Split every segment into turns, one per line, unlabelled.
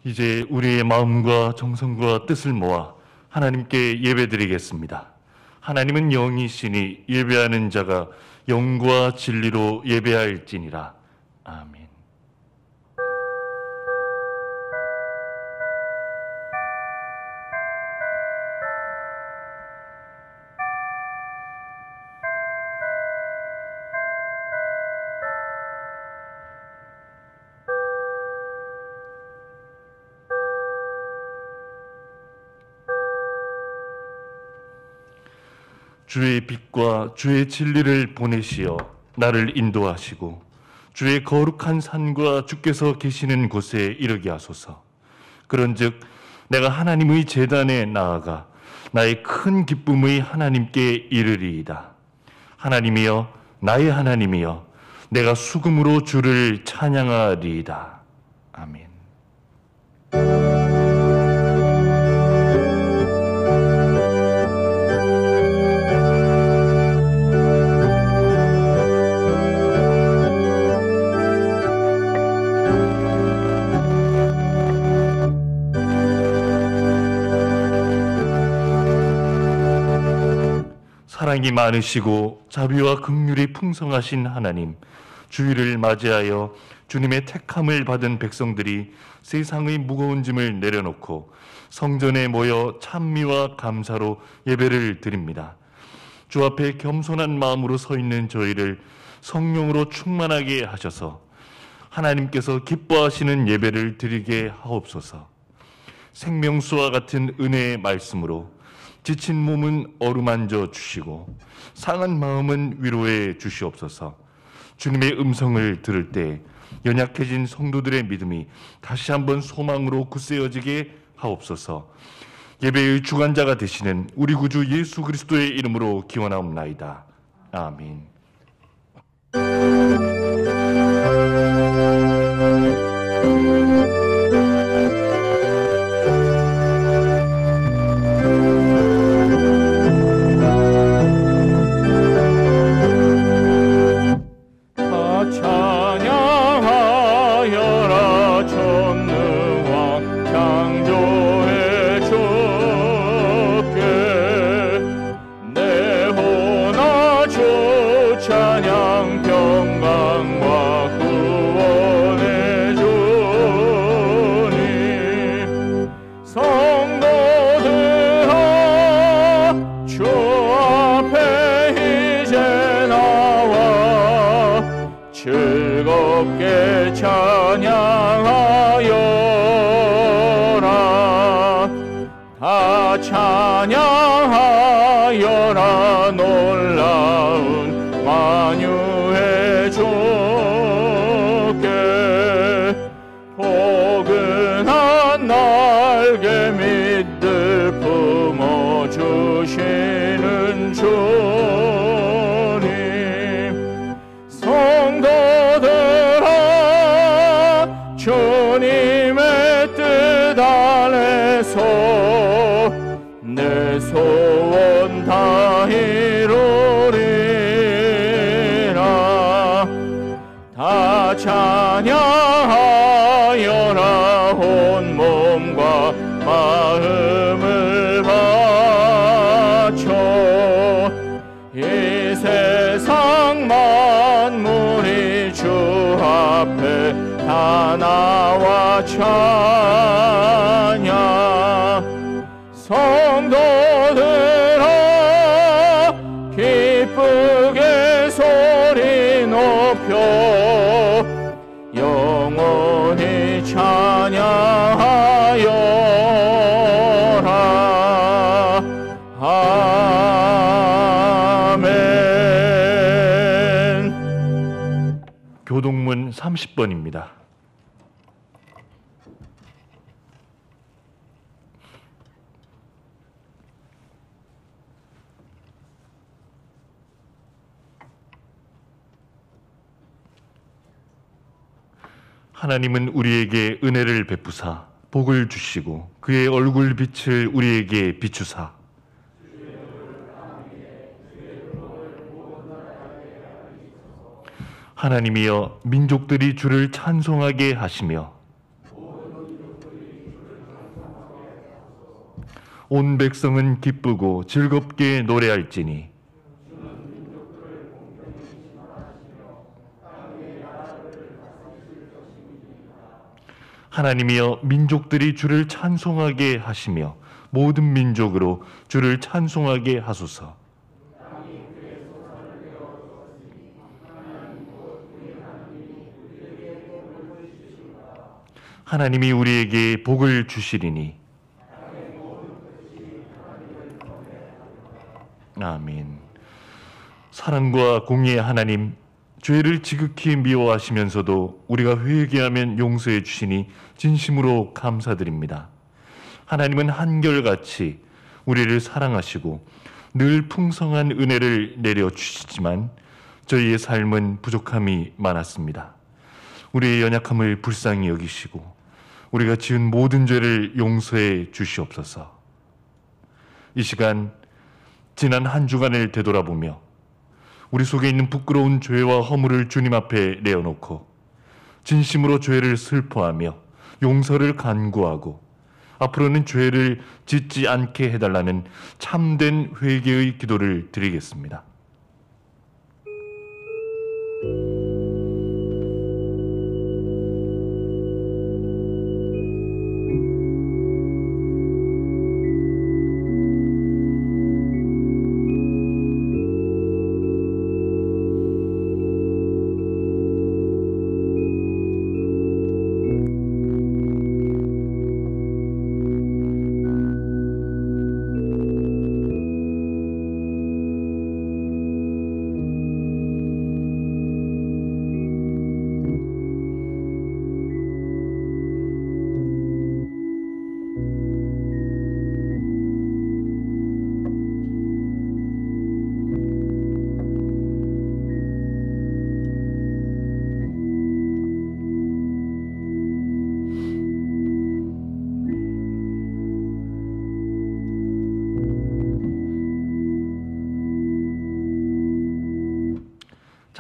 이제 우리의 마음과 정성과 뜻을 모아 하나님께 예배드리겠습니다. 하나님은 영이시니 예배하는 자가 영과 진리로 예배할지니라. 아멘. 주의 빛과 주의 진리를 보내시어 나를 인도하시고 주의 거룩한 산과 주께서 계시는 곳에 이르게 하소서. 그런즉 내가 하나님의 제단에 나아가 나의 큰 기쁨의 하나님께 이르리이다. 하나님이여, 나의 하나님이여, 내가 수금으로 주를 찬양하리이다. 아멘. 사랑이 많으시고 자비와 긍휼이 풍성하신 하나님, 주일을 맞이하여 주님의 택함을 받은 백성들이 세상의 무거운 짐을 내려놓고 성전에 모여 찬미와 감사로 예배를 드립니다. 주 앞에 겸손한 마음으로 서 있는 저희를 성령으로 충만하게 하셔서 하나님께서 기뻐하시는 예배를 드리게 하옵소서. 생명수와 같은 은혜의 말씀으로 지친 몸은 어루만져 주시고 상한 마음은 위로해 주시옵소서. 주님의 음성을 들을 때 연약해진 성도들의 믿음이 다시 한번 소망으로 굳세어지게 하옵소서. 예배의 주관자가 되시는 우리 구주 예수 그리스도의 이름으로 기원하옵나이다. 아멘.
즐겁게 찬양하여라. 다 찬양하여라. 놀라운 만유의 주께 포근한 날개 밑들 품어주시는 주님, 성도들아 주님의 뜻 안에서 내 소원 다 이루리라. 다 찬양하여라. 온 몸과 마음을 바쳐 이 세상 만물이 주 앞에 다 나와 찬양. 성도들아 기쁘게 소리 높여 영원히 찬양하여라. 아멘.
교동문 30번입니다. 하나님은 우리에게 은혜를 베푸사 복을 주시고 그의 얼굴 빛을 우리에게 비추사 하나님이여 민족들이 주를 찬송하게 하시며 온 백성은 기쁘고 즐겁게 노래할지니 하나님이여 민족들이 주를 찬송하게 하시며 모든 민족으로 주를 찬송하게 하소서. 하나님이 우리에게 복을 주시리니 아멘. 사랑과 공의의 하나님, 죄를 지극히 미워하시면서도 우리가 회개하면 용서해 주시니 진심으로 감사드립니다. 하나님은 한결같이 우리를 사랑하시고 늘 풍성한 은혜를 내려주시지만 저희의 삶은 부족함이 많았습니다. 우리의 연약함을 불쌍히 여기시고 우리가 지은 모든 죄를 용서해 주시옵소서. 이 시간 지난 한 주간을 되돌아보며 우리 속에 있는 부끄러운 죄와 허물을 주님 앞에 내어놓고 진심으로 죄를 슬퍼하며 용서를 간구하고 앞으로는 죄를 짓지 않게 해달라는 참된 회개의 기도를 드리겠습니다.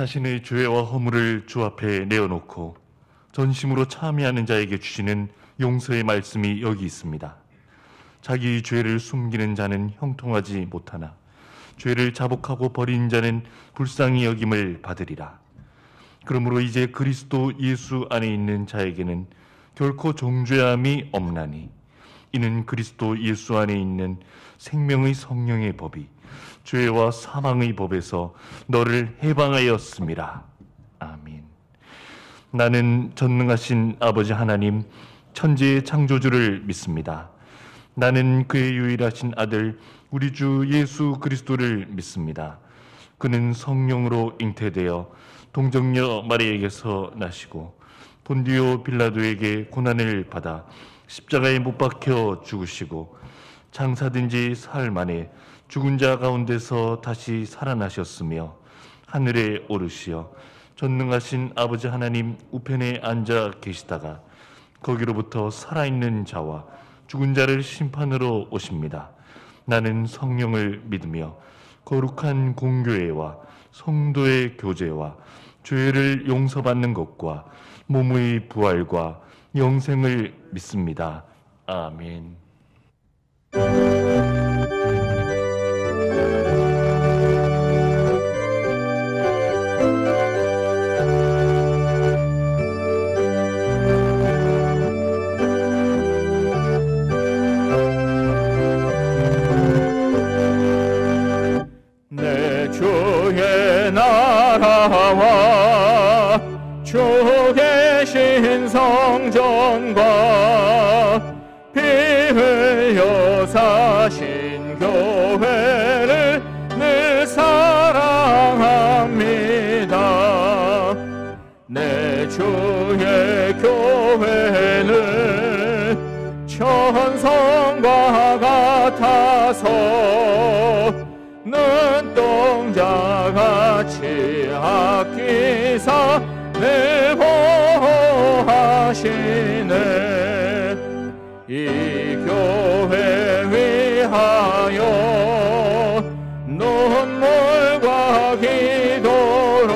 자신의 죄와 허물을 주 앞에 내어놓고 전심으로 참여하는 자에게 주시는 용서의 말씀이 여기 있습니다. 자기 죄를 숨기는 자는 형통하지 못하나 죄를 자복하고 버린 자는 불쌍히 여김을 받으리라. 그러므로 이제 그리스도 예수 안에 있는 자에게는 결코 정죄함이 없나니 이는 그리스도 예수 안에 있는 생명의 성령의 법이 죄와 사망의 법에서 너를 해방하였음이라. 아멘. 나는 전능하신 아버지 하나님 천지의 창조주를 믿습니다. 나는 그의 유일하신 아들 우리 주 예수 그리스도를 믿습니다. 그는 성령으로 잉태되어 동정녀 마리에게서 나시고 본디오 빌라도에게 고난을 받아 십자가에 못 박혀 죽으시고 장사된 지 사흘 만에 죽은 자 가운데서 다시 살아나셨으며 하늘에 오르시어 전능하신 아버지 하나님 우편에 앉아 계시다가 거기로부터 살아있는 자와 죽은 자를 심판으로 오십니다. 나는 성령을 믿으며 거룩한 공교회와 성도의 교제와 죄를 용서받는 것과 몸의 부활과 영생을 믿습니다. 아멘.
내 주의 나라와 주 계신 성전과 피 흘려 사신 교회를 늘 사랑합니다. 내 주의 교회는 천성과 같아서 눈동자같이 아끼사 늘 보호하시네. 이 교회 위하여 눈물과 기도로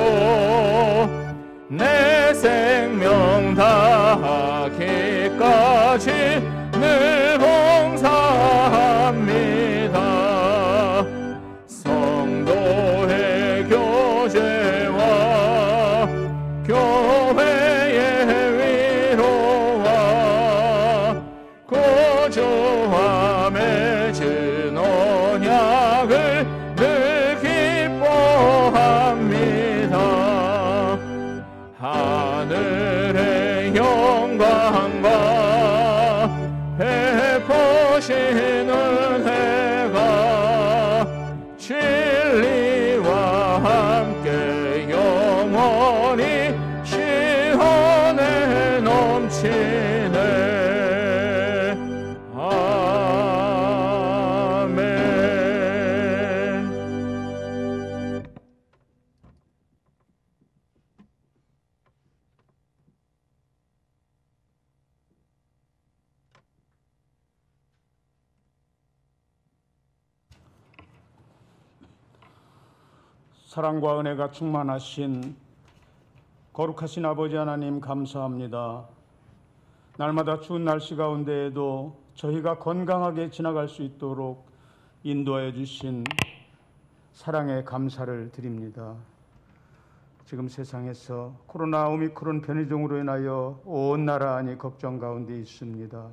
내 생명 다하기까지 늘 봉사합니다. 아멘.
사랑과 은혜가 충만하신 거룩하신 아버지 하나님 감사합니다. 날마다 추운 날씨 가운데에도 저희가 건강하게 지나갈 수 있도록 인도하여 주신 사랑에 감사를 드립니다. 지금 세상에서 코로나 오미크론 변이종으로 인하여 온 나라 안이 걱정 가운데 있습니다.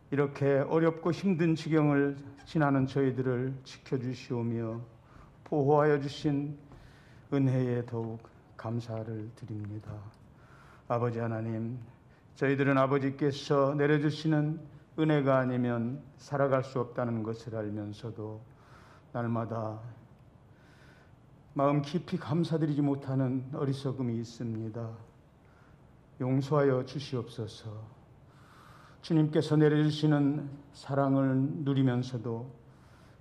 이렇게 어렵고 힘든 지경을 지나는 저희들을 지켜주시오며 보호하여 주신 은혜에 더욱 감사를 드립니다. 아버지 하나님, 저희들은 아버지께서 내려주시는 은혜가 아니면 살아갈 수 없다는 것을 알면서도 날마다 마음 깊이 감사드리지 못하는 어리석음이 있습니다. 용서하여 주시옵소서. 주님께서 내려주시는 사랑을 누리면서도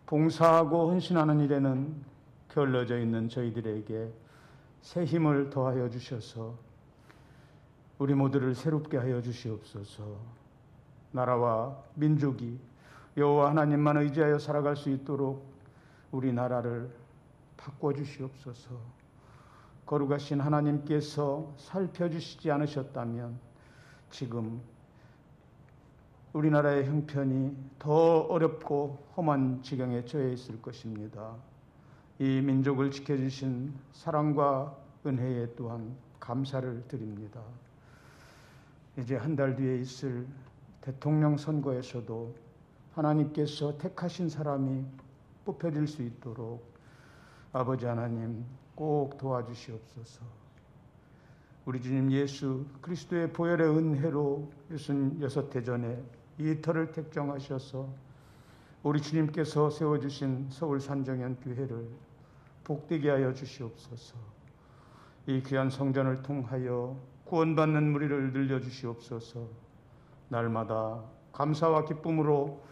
봉사하고 헌신하는 일에는 게을러져 있는 저희들에게 새 힘을 더하여 주셔서 우리 모두를 새롭게 하여 주시옵소서. 나라와 민족이 여호와 하나님만 의지하여 살아갈 수 있도록 우리 나라를 바꿔주시옵소서. 거룩하신 하나님께서 살펴주시지 않으셨다면 지금 우리나라의 형편이 더 어렵고 험한 지경에 처해 있을 것입니다. 이 민족을 지켜주신 사랑과 은혜에 또한 감사를 드립니다. 이제 한 달 뒤에 있을 대통령 선거에서도 하나님께서 택하신 사람이 뽑혀질 수 있도록 아버지 하나님 꼭 도와주시옵소서. 우리 주님 예수 그리스도의 보혈의 은혜로 66해 전에 이 터를 택정하셔서 우리 주님께서 세워주신 서울 산정현 교회를 복되게 하여 주시옵소서. 이 귀한 성전을 통하여 구원받는 무리를 늘려주시옵소서. 날마다 감사와 기쁨으로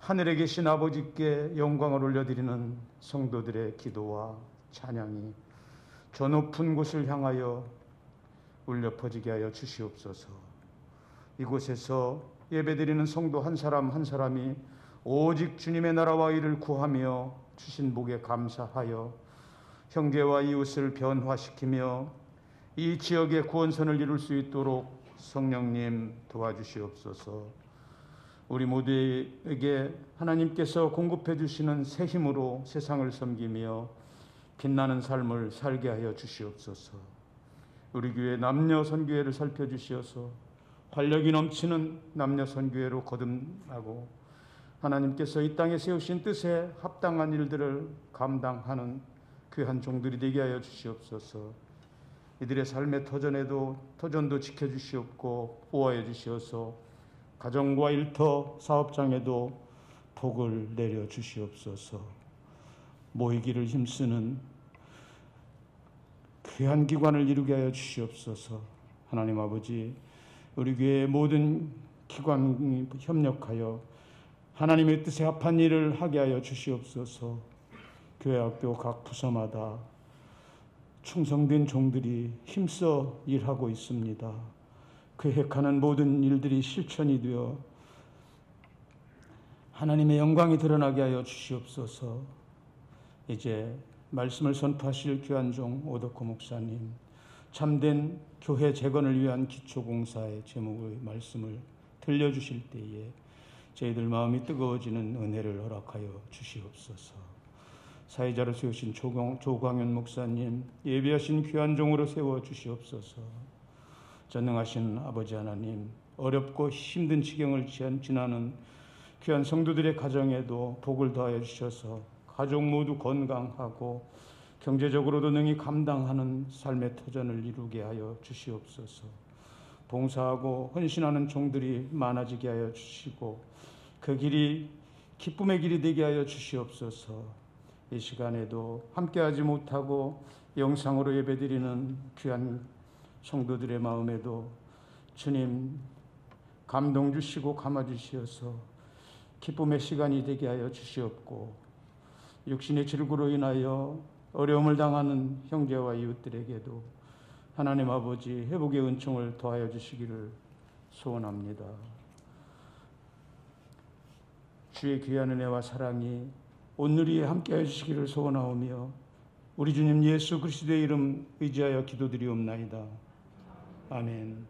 하늘에 계신 아버지께 영광을 올려드리는 성도들의 기도와 찬양이 저 높은 곳을 향하여 울려 퍼지게 하여 주시옵소서. 이곳에서 예배드리는 성도 한 사람 한 사람이 오직 주님의 나라와 의를 구하며 주신 복에 감사하여 형제와 이웃을 변화시키며 이 지역의 구원선을 이룰 수 있도록 성령님 도와주시옵소서. 우리 모두에게 하나님께서 공급해 주시는 새 힘으로 세상을 섬기며 빛나는 삶을 살게 하여 주시옵소서. 우리 교회 남녀 선교회를 살펴주시어서 활력이 넘치는 남녀 선교회로 거듭나고 하나님께서 이 땅에 세우신 뜻에 합당한 일들을 감당하는 귀한 종들이 되게 하여 주시옵소서. 이들의 삶의 터전도 지켜주시옵고 보호하여 주시어서 가정과 일터 사업장에도 복을 내려 주시옵소서. 모이기를 힘쓰는 귀한 기관을 이루게 하여 주시옵소서. 하나님 아버지, 우리 교회의 모든 기관이 협력하여 하나님의 뜻에 합한 일을 하게 하여 주시옵소서. 교회 학교 각 부서마다 충성된 종들이 힘써 일하고 있습니다. 계획하는 모든 일들이 실천이 되어 하나님의 영광이 드러나게 하여 주시옵소서. 이제 말씀을 선포하실 귀한 종 오덕호 목사님, 참된 교회 재건을 위한 기초공사의 제목의 말씀을 들려주실 때에 저희들 마음이 뜨거워지는 은혜를 허락하여 주시옵소서. 사회자로 세우신 조광현 목사님, 예비하신 귀한 종으로 세워주시옵소서. 전능하신 아버지 하나님, 어렵고 힘든 지경을 지나는 귀한 성도들의 가정에도 복을 더하여 주셔서 가족 모두 건강하고 경제적으로도 능히 감당하는 삶의 터전을 이루게 하여 주시옵소서. 봉사하고 헌신하는 종들이 많아지게 하여 주시고 그 길이 기쁨의 길이 되게 하여 주시옵소서. 이 시간에도 함께하지 못하고 영상으로 예배드리는 귀한 성도들의 마음에도 주님, 감동 주시고 감화 주시어서 기쁨의 시간이 되게 하여 주시옵고, 육신의 질구로 인하여 어려움을 당하는 형제와 이웃들에게도 하나님 아버지 회복의 은총을 더하여 주시기를 소원합니다. 주의 귀한 은혜와 사랑이 온누리에 함께하여 주시기를 소원하오며, 우리 주님 예수 그리스도의 이름 의지하여 기도드리옵나이다. 아멘.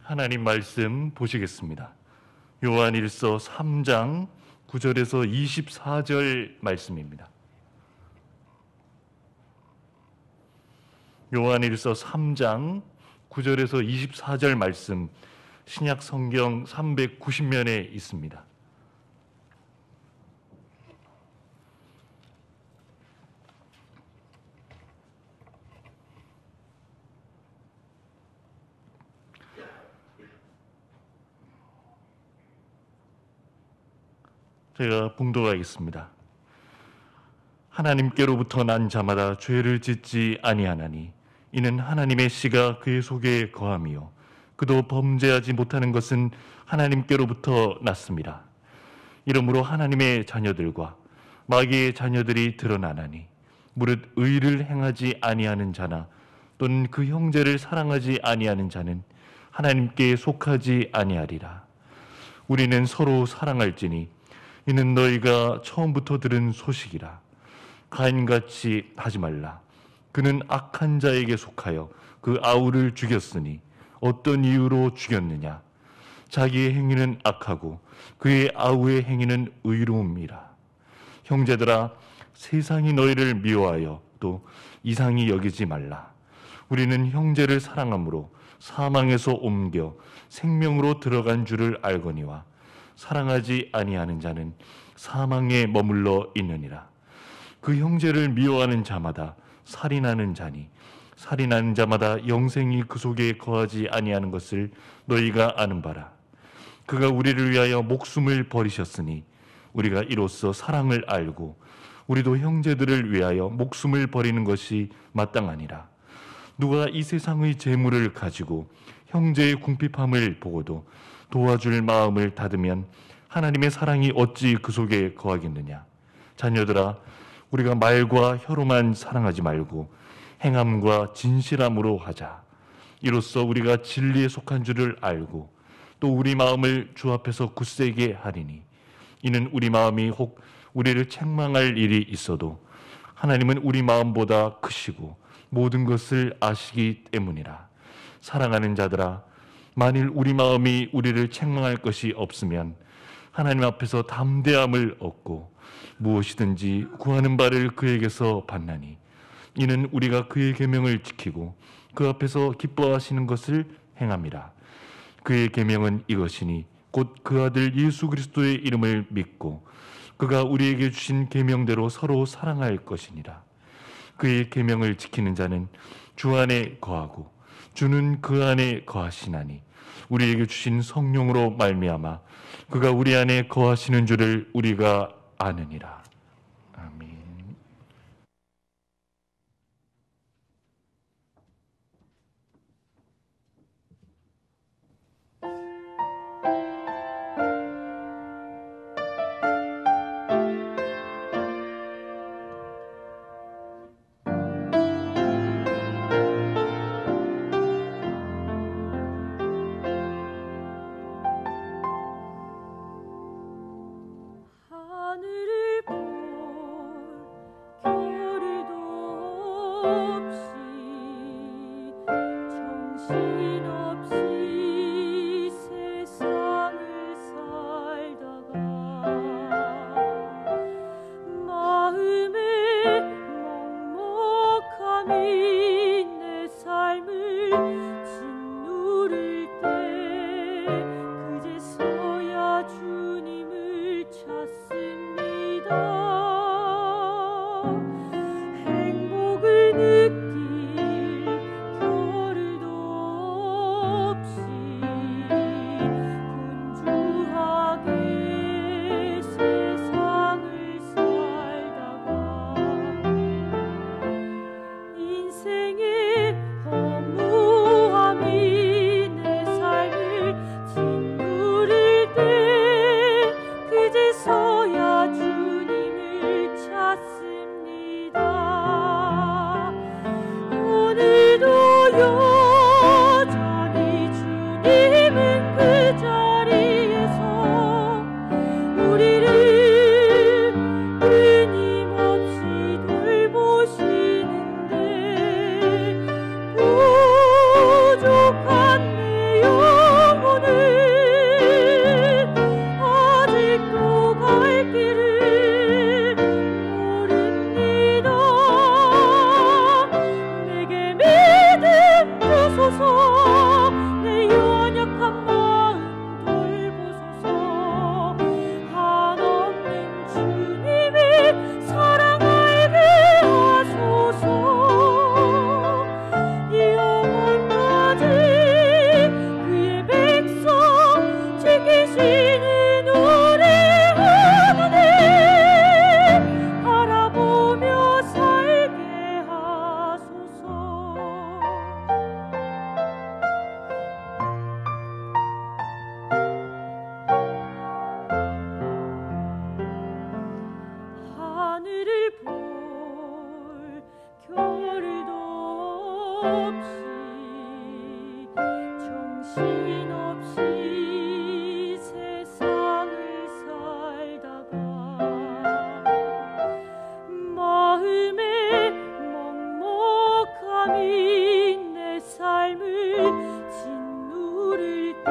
하나님 말씀 보시겠습니다. 요한일서 3장 9절에서 24절 말씀입니다. 요한일서 3장 9절에서 24절 말씀, 신약 성경 390면에 있습니다. 제가 봉독하겠습니다. 하나님께로부터 난 자마다 죄를 짓지 아니하나니 이는 하나님의 씨가 그의 속에 거함이요 그도 범죄하지 못하는 것은 하나님께로부터 났습니다. 이러므로 하나님의 자녀들과 마귀의 자녀들이 드러나나니 무릇 의를 행하지 아니하는 자나 또는 그 형제를 사랑하지 아니하는 자는 하나님께 속하지 아니하리라. 우리는 서로 사랑할지니 이는 너희가 처음부터 들은 소식이라. 가인같이 하지 말라. 그는 악한 자에게 속하여 그 아우를 죽였으니 어떤 이유로 죽였느냐? 자기의 행위는 악하고 그의 아우의 행위는 의로움이라. 형제들아, 세상이 너희를 미워하여 또 이상히 여기지 말라. 우리는 형제를 사랑함으로 사망에서 옮겨 생명으로 들어간 줄을 알거니와 사랑하지 아니하는 자는 사망에 머물러 있느니라. 그 형제를 미워하는 자마다 살인하는 자니 살인하는 자마다 영생이 그 속에 거하지 아니하는 것을 너희가 아는 바라. 그가 우리를 위하여 목숨을 버리셨으니 우리가 이로써 사랑을 알고 우리도 형제들을 위하여 목숨을 버리는 것이 마땅하니라. 누가 이 세상의 재물을 가지고 형제의 궁핍함을 보고도 도와줄 마음을 닫으면 하나님의 사랑이 어찌 그 속에 거하겠느냐. 자녀들아, 우리가 말과 혀로만 사랑하지 말고 행함과 진실함으로 하자. 이로써 우리가 진리에 속한 줄을 알고 또 우리 마음을 주 앞에서 굳세게 하리니 이는 우리 마음이 혹 우리를 책망할 일이 있어도 하나님은 우리 마음보다 크시고 모든 것을 아시기 때문이라. 사랑하는 자들아, 만일 우리 마음이 우리를 책망할 것이 없으면 하나님 앞에서 담대함을 얻고 무엇이든지 구하는 바를 그에게서 받나니 이는 우리가 그의 계명을 지키고 그 앞에서 기뻐하시는 것을 행함이라. 그의 계명은 이것이니 곧 그 아들 예수 그리스도의 이름을 믿고 그가 우리에게 주신 계명대로 서로 사랑할 것이니라. 그의 계명을 지키는 자는 주 안에 거하고 주는 그 안에 거하시나니 우리에게 주신 성령으로 말미암아 그가 우리 안에 거하시는 줄을 우리가 아느니라. 아멘.
하늘을 정신없이 세상을 살다가 마음의 먹먹함이 내 삶을 짓누를 때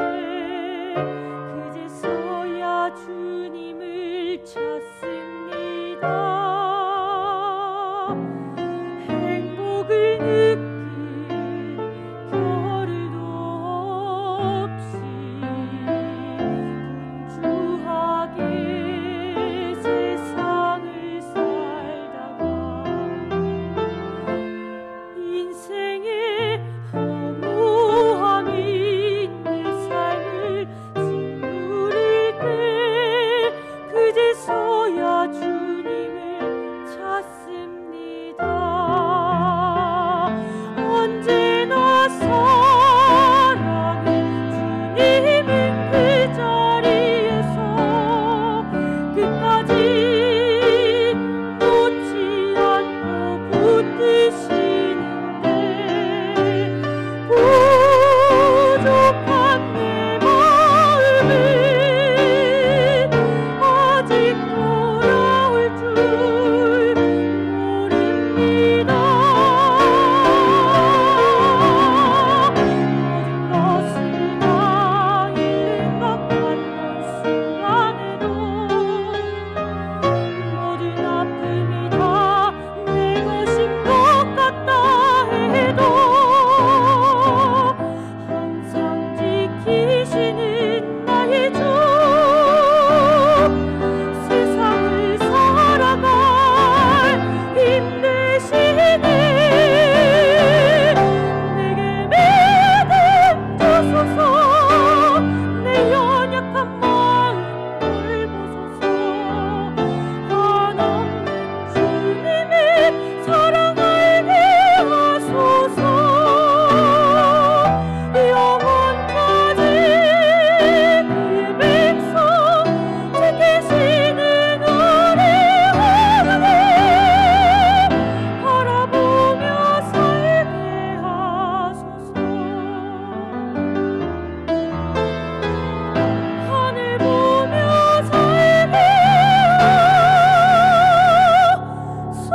그제서야 주님을 찾습니다. 행복을 느낄 겨를도 없이 분주하게 세상을 살다가 인생의 허무함이 내 삶을 짓누를 때 그제서야 주님을 찾습니다. 언제나 사랑의 주님은 그 자리에서 끝까지 놓지 않고 붙드시는데 부족한 내 마음을 아직 돌아올 줄 모릅니다. 모든 것을 다 잃는 것 같던 순간에도 모든 아픔이 다 내 것인 것 같다 해도 항상 지키시는 나의 주 세상을 살아갈 힘 되시네. 내게 믿음 주소서. 내 연약한 마음 돌보소서. 한없는 주님의 사랑 알게 하소서. 영원까지 그의 백성 지키시는 우리 하나님 바라보며 살게 하소서. 하늘 보며 살게 하소서.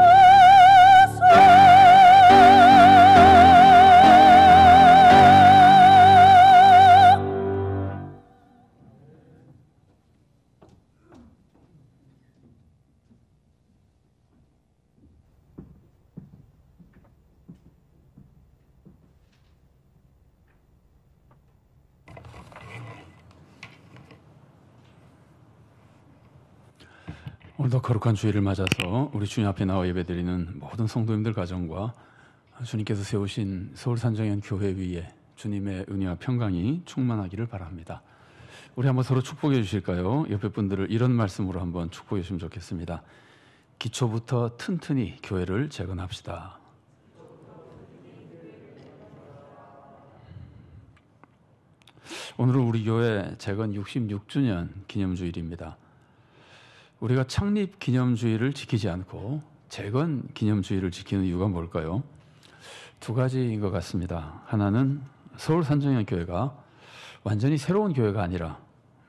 오늘도 거룩한 주일을 맞아서 우리 주님 앞에 나와 예배드리는 모든 성도님들 가정과 주님께서 세우신 서울산정현 교회 위에 주님의 은혜와 평강이 충만하기를 바랍니다. 우리 한번 서로 축복해 주실까요? 옆에 분들을 이런 말씀으로 한번 축복해 주시면 좋겠습니다. 기초부터 튼튼히 교회를 재건합시다. 오늘은 우리 교회 재건 66주년 기념주일입니다. 우리가 창립 기념주의를 지키지 않고 재건 기념주의를 지키는 이유가 뭘까요? 두 가지인 것 같습니다. 하나는 서울 산정현 교회가 완전히 새로운 교회가 아니라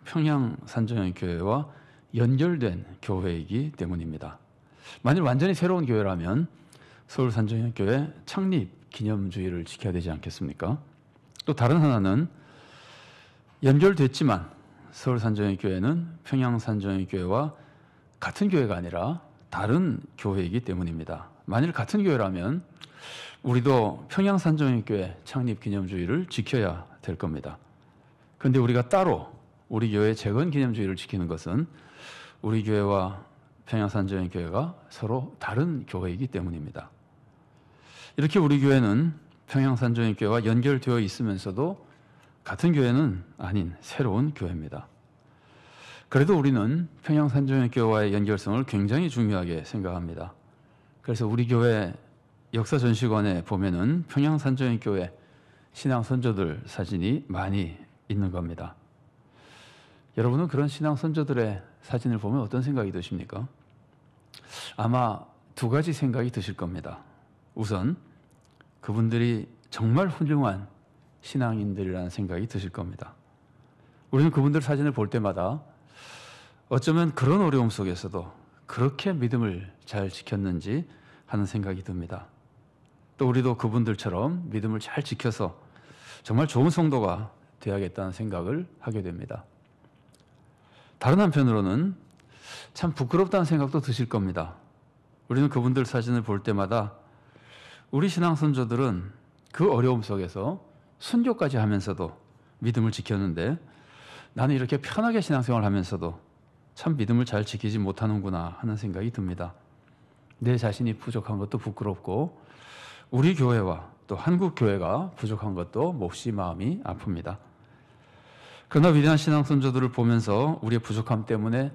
평양 산정현 교회와 연결된 교회이기 때문입니다. 만일 완전히 새로운 교회라면 서울 산정현 교회 창립 기념주의를 지켜야 되지 않겠습니까? 또 다른 하나는 연결됐지만 서울 산정현 교회는 평양 산정현 교회와 같은 교회가 아니라 다른 교회이기 때문입니다. 만일 같은 교회라면 우리도 평양 산정현 교회 창립 기념주의를 지켜야 될 겁니다. 그런데 우리가 따로 우리 교회 재건 기념주의를 지키는 것은 우리 교회와 평양 산정현 교회가 서로 다른 교회이기 때문입니다. 이렇게 우리 교회는 평양 산정현 교회와 연결되어 있으면서도 같은 교회는 아닌 새로운 교회입니다. 그래도 우리는 평양 산정현 교회와의 연결성을 굉장히 중요하게 생각합니다. 그래서 우리 교회 역사 전시관에 보면은 평양 산정현 교회 신앙 선조들 사진이 많이 있는 겁니다. 여러분은 그런 신앙 선조들의 사진을 보면 어떤 생각이 드십니까? 아마 두 가지 생각이 드실 겁니다. 우선 그분들이 정말 훌륭한 신앙인들이라는 생각이 드실 겁니다. 우리는 그분들 사진을 볼 때마다 어쩌면 그런 어려움 속에서도 그렇게 믿음을 잘 지켰는지 하는 생각이 듭니다. 또 우리도 그분들처럼 믿음을 잘 지켜서 정말 좋은 성도가 되어야겠다는 생각을 하게 됩니다. 다른 한편으로는 참 부끄럽다는 생각도 드실 겁니다. 우리는 그분들 사진을 볼 때마다 우리 신앙 선조들은 그 어려움 속에서 순교까지 하면서도 믿음을 지켰는데 나는 이렇게 편하게 신앙생활을 하면서도 참 믿음을 잘 지키지 못하는구나 하는 생각이 듭니다. 내 자신이 부족한 것도 부끄럽고 우리 교회와 또 한국 교회가 부족한 것도 몹시 마음이 아픕니다. 그러나 위대한 신앙 선조들을 보면서 우리의 부족함 때문에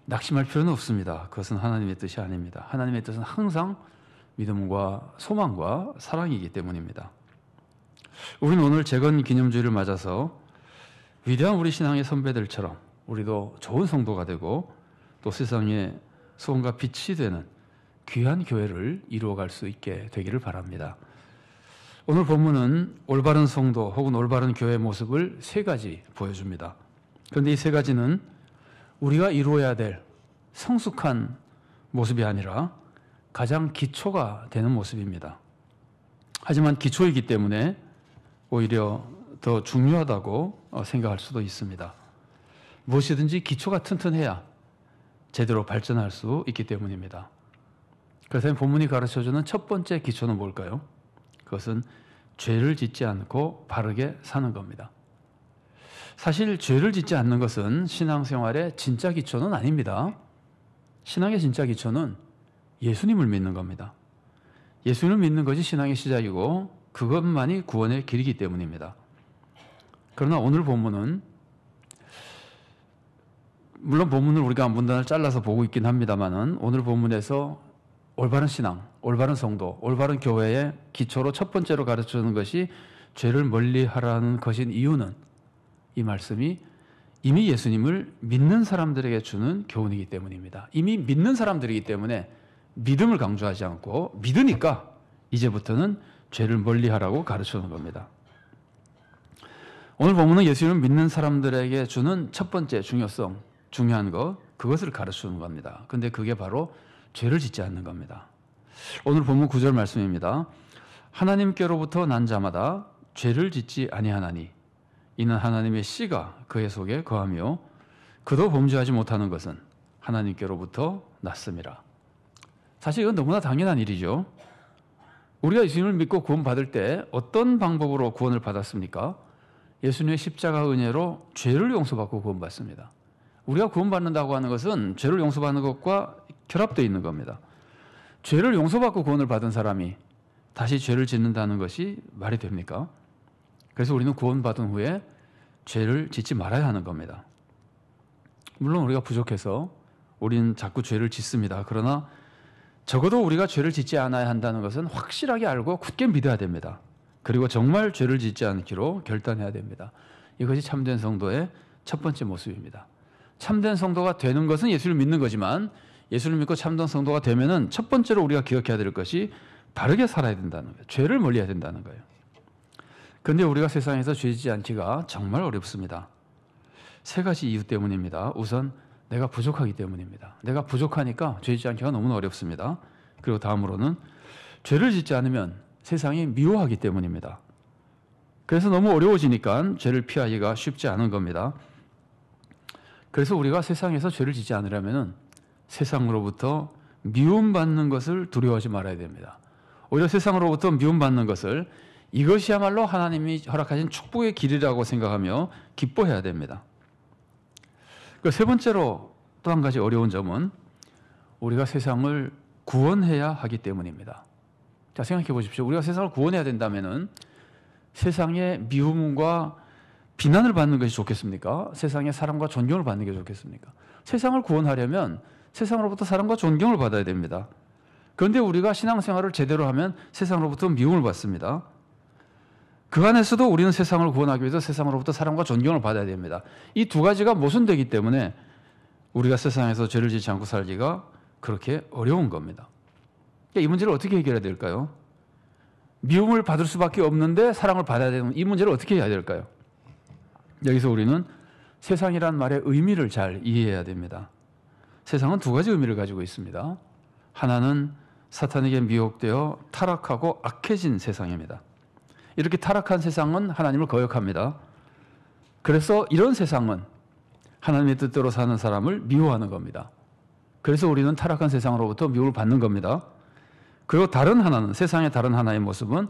낙심할 필요는 없습니다. 그것은 하나님의 뜻이 아닙니다. 하나님의 뜻은 항상 믿음과 소망과 사랑이기 때문입니다. 우리는 오늘 재건 기념주일을 맞아서 위대한 우리 신앙의 선배들처럼 우리도 좋은 성도가 되고 또 세상에 소금과 빛이 되는 귀한 교회를 이루어갈 수 있게 되기를 바랍니다. 오늘 본문은 올바른 성도 혹은 올바른 교회의 모습을 세 가지 보여줍니다. 그런데 이 세 가지는 우리가 이루어야 될 성숙한 모습이 아니라 가장 기초가 되는 모습입니다. 하지만 기초이기 때문에 오히려 더 중요하다고 생각할 수도 있습니다. 무엇이든지 기초가 튼튼해야 제대로 발전할 수 있기 때문입니다. 그래서 본문이 가르쳐주는 첫 번째 기초는 뭘까요? 그것은 죄를 짓지 않고 바르게 사는 겁니다. 사실 죄를 짓지 않는 것은 신앙생활의 진짜 기초는 아닙니다. 신앙의 진짜 기초는 예수님을 믿는 겁니다. 예수님을 믿는 것이 신앙의 시작이고 그것만이 구원의 길이기 때문입니다. 그러나 오늘 본문은 물론 본문을 우리가 문단을 잘라서 보고 있긴 합니다만은 오늘 본문에서 올바른 신앙, 올바른 성도, 올바른 교회의 기초로 첫 번째로 가르쳐주는 것이 죄를 멀리하라는 것인 이유는 이 말씀이 이미 예수님을 믿는 사람들에게 주는 교훈이기 때문입니다. 이미 믿는 사람들이기 때문에 믿음을 강조하지 않고 믿으니까 이제부터는 죄를 멀리하라고 가르쳐주는 겁니다. 오늘 본문은 예수님을 믿는 사람들에게 주는 첫 번째 중요한 것, 그것을 가르쳐주는 겁니다. 근데 그게 바로 죄를 짓지 않는 겁니다. 오늘 본문 9절 말씀입니다. 하나님께로부터 난 자마다 죄를 짓지 아니하나니 이는 하나님의 씨가 그의 속에 거하며 그도 범죄하지 못하는 것은 하나님께로부터 났음이라. 사실 이건 너무나 당연한 일이죠. 우리가 예수님을 믿고 구원받을 때 어떤 방법으로 구원을 받았습니까? 예수님의 십자가 은혜로 죄를 용서받고 구원받습니다. 우리가 구원받는다고 하는 것은 죄를 용서받는 것과 결합되어 있는 겁니다. 죄를 용서받고 구원을 받은 사람이 다시 죄를 짓는다는 것이 말이 됩니까? 그래서 우리는 구원받은 후에 죄를 짓지 말아야 하는 겁니다. 물론 우리가 부족해서 우리는 자꾸 죄를 짓습니다. 그러나 적어도 우리가 죄를 짓지 않아야 한다는 것은 확실하게 알고 굳게 믿어야 됩니다. 그리고 정말 죄를 짓지 않기로 결단해야 됩니다. 이것이 참된 성도의 첫 번째 모습입니다. 참된 성도가 되는 것은 예수를 믿는 거지만 예수를 믿고 참된 성도가 되면은 첫 번째로 우리가 기억해야 될 것이 바르게 살아야 된다는 거예요. 죄를 멀리해야 된다는 거예요. 그런데 우리가 세상에서 죄 짓지 않기가 정말 어렵습니다. 세 가지 이유 때문입니다. 우선 내가 부족하기 때문입니다. 내가 부족하니까 죄 짓지 않기가 너무나 어렵습니다. 그리고 다음으로는 죄를 짓지 않으면 세상이 미워하기 때문입니다. 그래서 너무 어려워지니까 죄를 피하기가 쉽지 않은 겁니다. 그래서 우리가 세상에서 죄를 짓지 않으려면 세상으로부터 미움받는 것을 두려워하지 말아야 됩니다. 오히려 세상으로부터 미움받는 것을 이것이야말로 하나님이 허락하신 축복의 길이라고 생각하며 기뻐해야 됩니다. 세 번째로 또 한 가지 어려운 점은 우리가 세상을 구원해야 하기 때문입니다. 자, 생각해 보십시오. 우리가 세상을 구원해야 된다면은 세상의 미움과 비난을 받는 것이 좋겠습니까? 세상의 사랑과 존경을 받는 게 좋겠습니까? 세상을 구원하려면 세상으로부터 사랑과 존경을 받아야 됩니다. 그런데 우리가 신앙생활을 제대로 하면 세상으로부터 미움을 받습니다. 그 안에서도 우리는 세상을 구원하기 위해서 세상으로부터 사랑과 존경을 받아야 됩니다. 이 두 가지가 모순되기 때문에 우리가 세상에서 죄를 짓지 않고 살기가 그렇게 어려운 겁니다. 이 문제를 어떻게 해결해야 될까요? 미움을 받을 수밖에 없는데 사랑을 받아야 되는 이 문제를 어떻게 해야 될까요? 여기서 우리는 세상이란 말의 의미를 잘 이해해야 됩니다. 세상은 두 가지 의미를 가지고 있습니다. 하나는 사탄에게 미혹되어 타락하고 악해진 세상입니다. 이렇게 타락한 세상은 하나님을 거역합니다. 그래서 이런 세상은 하나님의 뜻대로 사는 사람을 미워하는 겁니다. 그래서 우리는 타락한 세상으로부터 미움을 받는 겁니다. 그리고 다른 하나는, 세상의 다른 하나의 모습은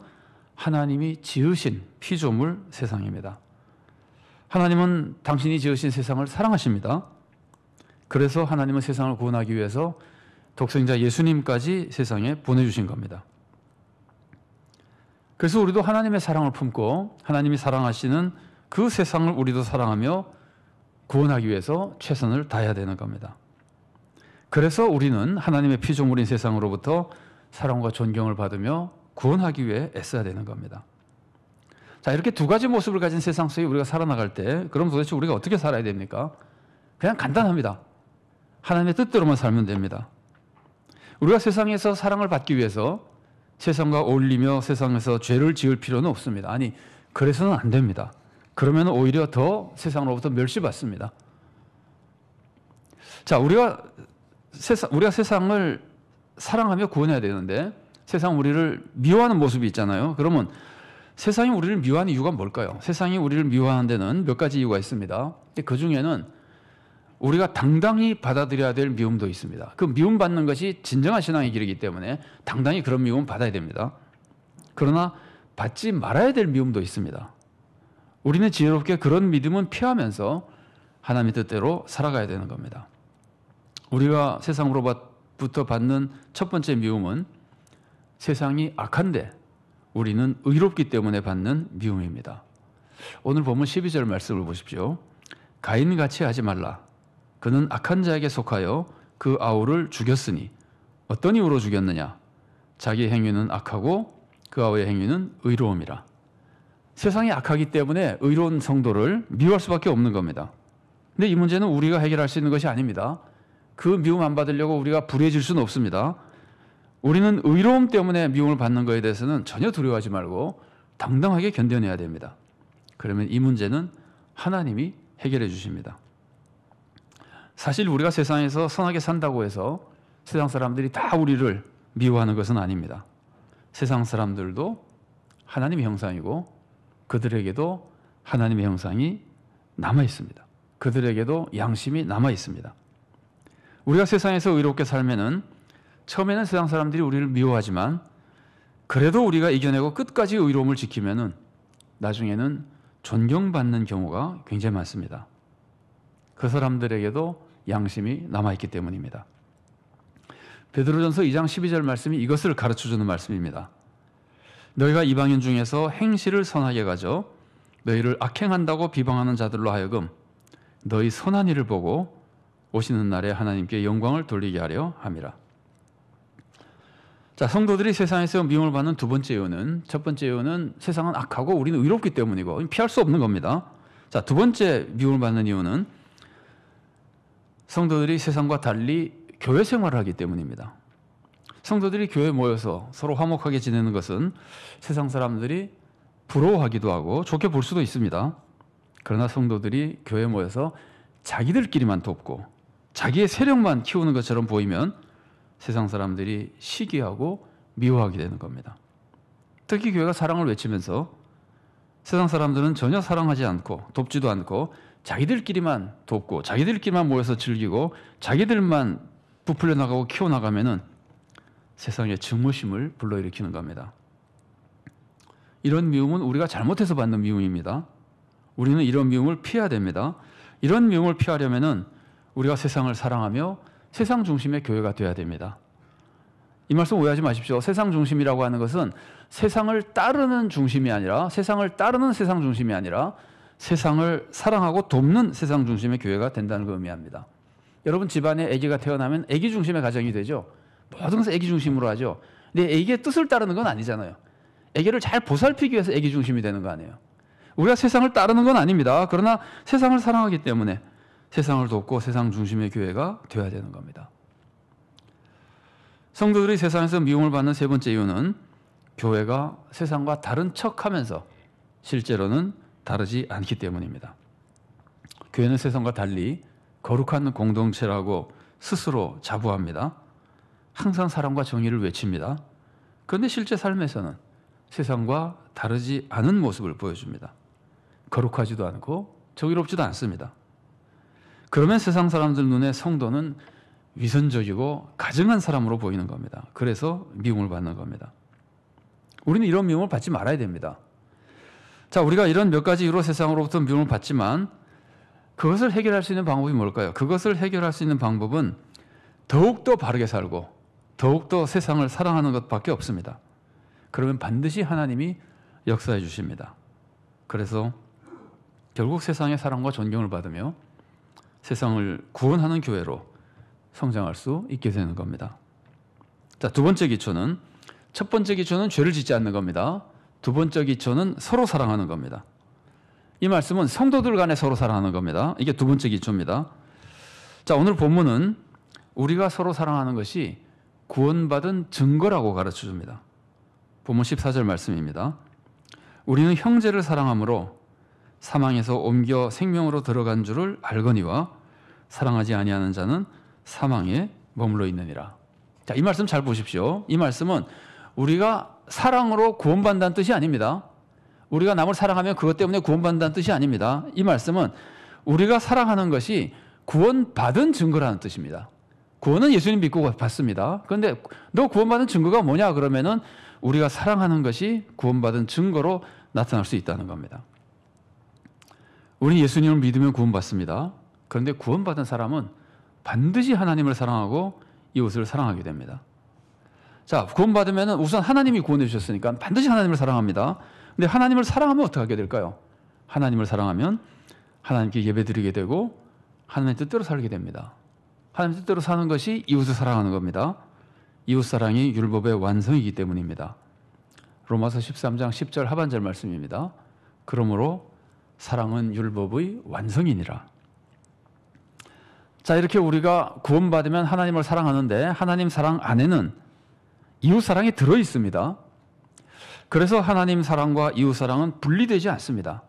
하나님이 지으신 피조물 세상입니다. 하나님은 당신이 지으신 세상을 사랑하십니다. 그래서 하나님은 세상을 구원하기 위해서 독생자 예수님까지 세상에 보내주신 겁니다. 그래서 우리도 하나님의 사랑을 품고 하나님이 사랑하시는 그 세상을 우리도 사랑하며 구원하기 위해서 최선을 다해야 되는 겁니다. 그래서 우리는 하나님의 피조물인 세상으로부터 사랑과 존경을 받으며 구원하기 위해 애써야 되는 겁니다. 자, 이렇게 두 가지 모습을 가진 세상 속에 우리가 살아나갈 때 그럼 도대체 우리가 어떻게 살아야 됩니까? 그냥 간단합니다. 하나님의 뜻대로만 살면 됩니다. 우리가 세상에서 사랑을 받기 위해서 세상과 어울리며 세상에서 죄를 지을 필요는 없습니다. 아니, 그래서는 안 됩니다. 그러면 오히려 더 세상으로부터 멸시받습니다. 자, 우리가 세상을 사랑하며 구원해야 되는데 세상 우리를 미워하는 모습이 있잖아요. 그러면 세상이 우리를 미워하는 이유가 뭘까요? 세상이 우리를 미워하는 데는 몇 가지 이유가 있습니다. 그 중에는 우리가 당당히 받아들여야 될 미움도 있습니다. 그 미움받는 것이 진정한 신앙의 길이기 때문에 당당히 그런 미움은 받아야 됩니다. 그러나 받지 말아야 될 미움도 있습니다. 우리는 지혜롭게 그런 믿음은 피하면서 하나님의 뜻대로 살아가야 되는 겁니다. 우리가 세상으로부터 받는 첫 번째 미움은 세상이 악한데 우리는 의롭기 때문에 받는 미움입니다. 오늘 본문 12절 말씀을 보십시오. 가인같이 하지 말라. 그는 악한 자에게 속하여 그 아우를 죽였으니 어떤 이유로 죽였느냐? 자기 행위는 악하고 그 아우의 행위는 의로움이라. 세상이 악하기 때문에 의로운 성도를 미워할 수밖에 없는 겁니다. 근데 이 문제는 우리가 해결할 수 있는 것이 아닙니다. 그 미움 안 받으려고 우리가 불의해질 수는 없습니다. 우리는 의로움 때문에 미움을 받는 것에 대해서는 전혀 두려워하지 말고 당당하게 견뎌내야 됩니다. 그러면 이 문제는 하나님이 해결해 주십니다. 사실 우리가 세상에서 선하게 산다고 해서 세상 사람들이 다 우리를 미워하는 것은 아닙니다. 세상 사람들도 하나님의 형상이고 그들에게도 하나님의 형상이 남아 있습니다. 그들에게도 양심이 남아 있습니다. 우리가 세상에서 의롭게 살면은 처음에는 세상 사람들이 우리를 미워하지만 그래도 우리가 이겨내고 끝까지 의로움을 지키면은 나중에는 존경받는 경우가 굉장히 많습니다. 그 사람들에게도 양심이 남아있기 때문입니다. 베드로전서 2장 12절 말씀이 이것을 가르쳐주는 말씀입니다. 너희가 이방인 중에서 행실을 선하게 가져 너희를 악행한다고 비방하는 자들로 하여금 너희 선한 일을 보고 오시는 날에 하나님께 영광을 돌리게 하려 함이라. 자, 성도들이 세상에서 미움을 받는 두 번째 이유는, 첫 번째 이유는 세상은 악하고 우리는 의롭기 때문이고 피할 수 없는 겁니다. 자, 두 번째 미움을 받는 이유는 성도들이 세상과 달리 교회 생활을 하기 때문입니다. 성도들이 교회에 모여서 서로 화목하게 지내는 것은 세상 사람들이 부러워하기도 하고 좋게 볼 수도 있습니다. 그러나 성도들이 교회에 모여서 자기들끼리만 돕고 자기의 세력만 키우는 것처럼 보이면 세상 사람들이 시기하고 미워하게 되는 겁니다. 특히 교회가 사랑을 외치면서 세상 사람들은 전혀 사랑하지 않고 돕지도 않고 자기들끼리만 돕고 자기들끼리만 모여서 즐기고 자기들만 부풀려 나가고 키워나가면은 세상에 증오심을 불러일으키는 겁니다. 이런 미움은 우리가 잘못해서 받는 미움입니다. 우리는 이런 미움을 피해야 됩니다. 이런 미움을 피하려면은 우리가 세상을 사랑하며 세상 중심의 교회가 되어야 됩니다. 이 말씀 오해하지 마십시오. 세상 중심이라고 하는 것은 세상을 따르는 중심이 아니라 세상을 따르는 세상 중심이 아니라 세상을 사랑하고 돕는 세상 중심의 교회가 된다는 걸 의미합니다. 여러분 집안에 아기가 태어나면 아기 중심의 가정이 되죠. 모든 것을 아기 중심으로 하죠. 근데 아기의 뜻을 따르는 건 아니잖아요. 아기를 잘 보살피기 위해서 아기 중심이 되는 거 아니에요. 우리가 세상을 따르는 건 아닙니다. 그러나 세상을 사랑하기 때문에 세상을 돕고 세상 중심의 교회가 되어야 되는 겁니다. 성도들이 세상에서 미움을 받는 세 번째 이유는 교회가 세상과 다른 척하면서 실제로는 다르지 않기 때문입니다. 교회는 세상과 달리 거룩한 공동체라고 스스로 자부합니다. 항상 사랑과 정의를 외칩니다. 그런데 실제 삶에서는 세상과 다르지 않은 모습을 보여줍니다. 거룩하지도 않고 정의롭지도 않습니다. 그러면 세상 사람들 눈에 성도는 위선적이고 가증한 사람으로 보이는 겁니다. 그래서 미움을 받는 겁니다. 우리는 이런 미움을 받지 말아야 됩니다. 자, 우리가 이런 몇 가지 이유로 세상으로부터 미움을 받지만 그것을 해결할 수 있는 방법이 뭘까요? 그것을 해결할 수 있는 방법은 더욱더 바르게 살고 더욱더 세상을 사랑하는 것밖에 없습니다. 그러면 반드시 하나님이 역사해 주십니다. 그래서 결국 세상의 사랑과 존경을 받으며 세상을 구원하는 교회로 성장할 수 있게 되는 겁니다. 자, 두 번째 기초는, 첫 번째 기초는 죄를 짓지 않는 겁니다. 두 번째 기초는 서로 사랑하는 겁니다. 이 말씀은 성도들 간에 서로 사랑하는 겁니다. 이게 두 번째 기초입니다. 자, 오늘 본문은 우리가 서로 사랑하는 것이 구원받은 증거라고 가르쳐 줍니다. 본문 14절 말씀입니다. 우리는 형제를 사랑함으로 사망에서 옮겨 생명으로 들어간 줄을 알거니와 사랑하지 아니하는 자는 사망에 머물러 있느니라. 자, 이 말씀 잘 보십시오. 이 말씀은 우리가 사랑으로 구원받는다는 뜻이 아닙니다. 우리가 남을 사랑하면 그것 때문에 구원받는다는 뜻이 아닙니다. 이 말씀은 우리가 사랑하는 것이 구원받은 증거라는 뜻입니다. 구원은 예수님 믿고 받습니다. 그런데 너 구원받은 증거가 뭐냐 그러면은 우리가 사랑하는 것이 구원받은 증거로 나타날 수 있다는 겁니다. 우리는 예수님을 믿으면 구원받습니다. 그런데 구원받은 사람은 반드시 하나님을 사랑하고 이웃을 사랑하게 됩니다. 자, 구원받으면 우선 하나님이 구원해 주셨으니까 반드시 하나님을 사랑합니다. 근데 하나님을 사랑하면 어떻게 하게 될까요? 하나님을 사랑하면 하나님께 예배드리게 되고 하나님의 뜻대로 살게 됩니다. 하나님 뜻대로 사는 것이 이웃을 사랑하는 겁니다. 이웃 사랑이 율법의 완성이기 때문입니다. 로마서 13장 10절 하반절 말씀입니다. 그러므로 사랑은 율법의 완성이니라. 자, 이렇게 우리가 구원받으면 하나님을 사랑하는데 하나님 사랑 안에는 이웃 사랑이 들어 있습니다. 그래서 하나님 사랑과 이웃 사랑은 분리되지 않습니다.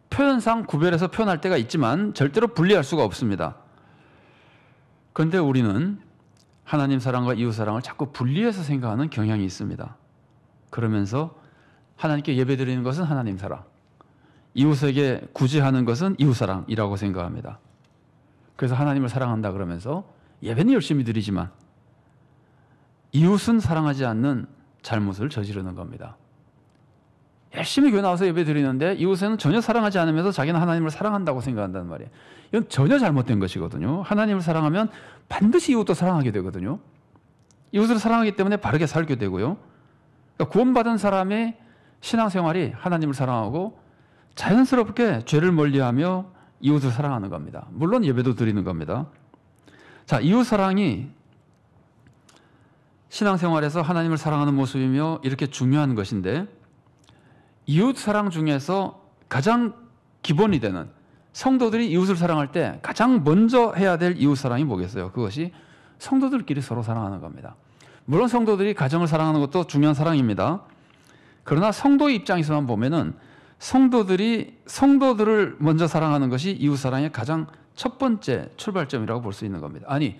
표현상 구별해서 표현할 때가 있지만 절대로 분리할 수가 없습니다. 그런데 우리는 하나님 사랑과 이웃 사랑을 자꾸 분리해서 생각하는 경향이 있습니다. 그러면서 하나님께 예배드리는 것은 하나님 사랑, 이웃에게 구제하는 것은 이웃 사랑이라고 생각합니다. 그래서 하나님을 사랑한다 그러면서 예배는 열심히 드리지만 이웃은 사랑하지 않는 잘못을 저지르는 겁니다. 열심히 교회 나와서 예배 드리는데 이웃에는 전혀 사랑하지 않으면서 자기는 하나님을 사랑한다고 생각한다는 말이에요. 이건 전혀 잘못된 것이거든요. 하나님을 사랑하면 반드시 이웃도 사랑하게 되거든요. 이웃을 사랑하기 때문에 바르게 살게 되고요. 그러니까 구원받은 사람의 신앙생활이 하나님을 사랑하고 자연스럽게 죄를 멀리하며 이웃을 사랑하는 겁니다. 물론 예배도 드리는 겁니다. 자, 이웃 사랑이 신앙생활에서 하나님을 사랑하는 모습이며 이렇게 중요한 것인데 이웃 사랑 중에서 가장 기본이 되는 성도들이 이웃을 사랑할 때 가장 먼저 해야 될 이웃 사랑이 뭐겠어요? 그것이 성도들끼리 서로 사랑하는 겁니다. 물론 성도들이 가정을 사랑하는 것도 중요한 사랑입니다. 그러나 성도의 입장에서만 보면은 성도들을 먼저 사랑하는 것이 이웃 사랑의 가장 첫 번째 출발점이라고 볼 수 있는 겁니다. 아니,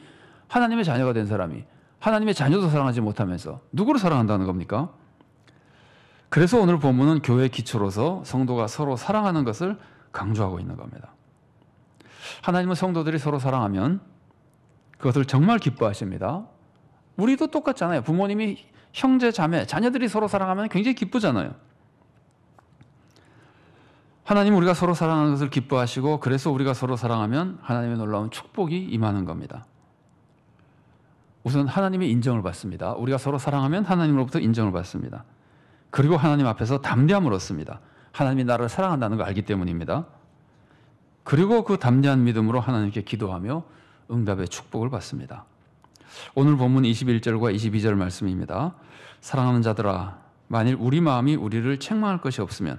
하나님의 자녀가 된 사람이 하나님의 자녀도 사랑하지 못하면서 누구를 사랑한다는 겁니까? 그래서 오늘 본문은 교회의 기초로서 성도가 서로 사랑하는 것을 강조하고 있는 겁니다. 하나님은 성도들이 서로 사랑하면 그것을 정말 기뻐하십니다. 우리도 똑같잖아요. 부모님이 형제, 자매, 자녀들이 서로 사랑하면 굉장히 기쁘잖아요. 하나님은 우리가 서로 사랑하는 것을 기뻐하시고 그래서 우리가 서로 사랑하면 하나님의 놀라운 축복이 임하는 겁니다. 우선 하나님의 인정을 받습니다. 우리가 서로 사랑하면 하나님으로부터 인정을 받습니다. 그리고 하나님 앞에서 담대함을 얻습니다. 하나님이 나를 사랑한다는 걸 알기 때문입니다. 그리고 그 담대한 믿음으로 하나님께 기도하며 응답의 축복을 받습니다. 오늘 본문 21절과 22절 말씀입니다. 사랑하는 자들아, 만일 우리 마음이 우리를 책망할 것이 없으면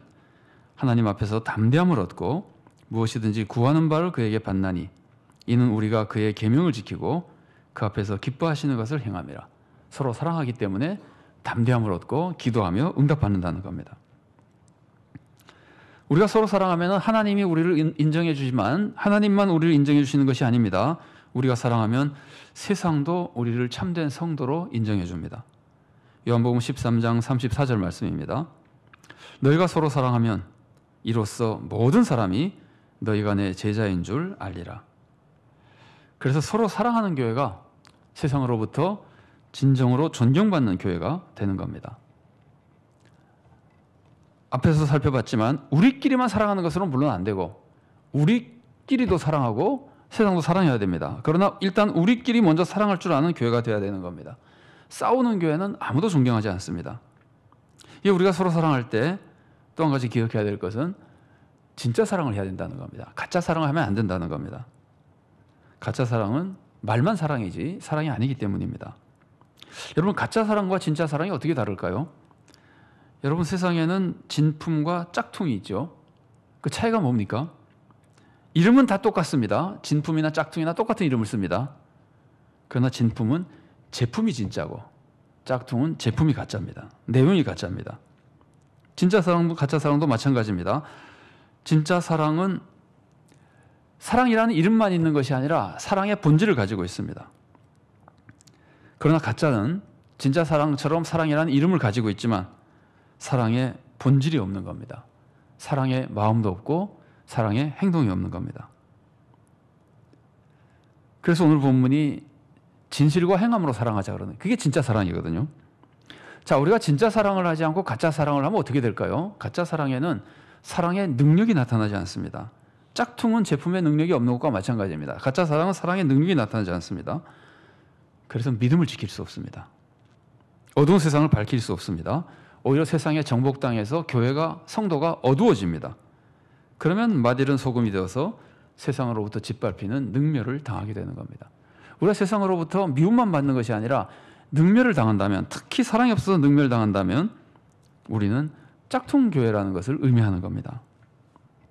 하나님 앞에서 담대함을 얻고 무엇이든지 구하는 바를 그에게 받나니 이는 우리가 그의 계명을 지키고 그 앞에서 기뻐하시는 것을 행함이라. 서로 사랑하기 때문에 담대함을 얻고 기도하며 응답받는다는 겁니다. 우리가 서로 사랑하면 하나님이 우리를 인정해 주지만 하나님만 우리를 인정해 주시는 것이 아닙니다. 우리가 사랑하면 세상도 우리를 참된 성도로 인정해 줍니다. 요한복음 13장 34절 말씀입니다. 너희가 서로 사랑하면 이로써 모든 사람이 너희가 내 제자인 줄 알리라. 그래서 서로 사랑하는 교회가 세상으로부터 진정으로 존경받는 교회가 되는 겁니다. 앞에서 살펴봤지만 우리끼리만 사랑하는 것으로는 물론 안 되고 우리끼리도 사랑하고 세상도 사랑해야 됩니다. 그러나 일단 우리끼리 먼저 사랑할 줄 아는 교회가 되어야 되는 겁니다. 싸우는 교회는 아무도 존경하지 않습니다. 이 우리가 서로 사랑할 때 또 한 가지 기억해야 될 것은 진짜 사랑을 해야 된다는 겁니다. 가짜 사랑을 하면 안 된다는 겁니다. 가짜 사랑은 말만 사랑이지 사랑이 아니기 때문입니다. 여러분, 가짜 사랑과 진짜 사랑이 어떻게 다를까요? 여러분, 세상에는 진품과 짝퉁이 있죠. 그 차이가 뭡니까? 이름은 다 똑같습니다. 진품이나 짝퉁이나 똑같은 이름을 씁니다. 그러나 진품은 제품이 진짜고 짝퉁은 제품이 가짜입니다. 내용이 가짜입니다. 진짜 사랑도 가짜 사랑도 마찬가지입니다. 진짜 사랑은 사랑이라는 이름만 있는 것이 아니라 사랑의 본질을 가지고 있습니다. 그러나 가짜는 진짜 사랑처럼 사랑이라는 이름을 가지고 있지만 사랑의 본질이 없는 겁니다. 사랑의 마음도 없고 사랑의 행동이 없는 겁니다. 그래서 오늘 본문이 진실과 행함으로 사랑하자 그러는, 그게 진짜 사랑이거든요. 자, 우리가 진짜 사랑을 하지 않고 가짜 사랑을 하면 어떻게 될까요? 가짜 사랑에는 사랑의 능력이 나타나지 않습니다. 짝퉁은 제품의 능력이 없는 것과 마찬가지입니다. 가짜 사랑은 사랑의 능력이 나타나지 않습니다. 그래서 믿음을 지킬 수 없습니다. 어두운 세상을 밝힐 수 없습니다. 오히려 세상에 정복당해서 교회가, 성도가 어두워집니다. 그러면 마딜은 소금이 되어서 세상으로부터 짓밟히는 능멸을 당하게 되는 겁니다. 우리가 세상으로부터 미움만 받는 것이 아니라 능멸을 당한다면, 특히 사랑이 없어서 능멸당한다면 우리는 짝퉁 교회라는 것을 의미하는 겁니다.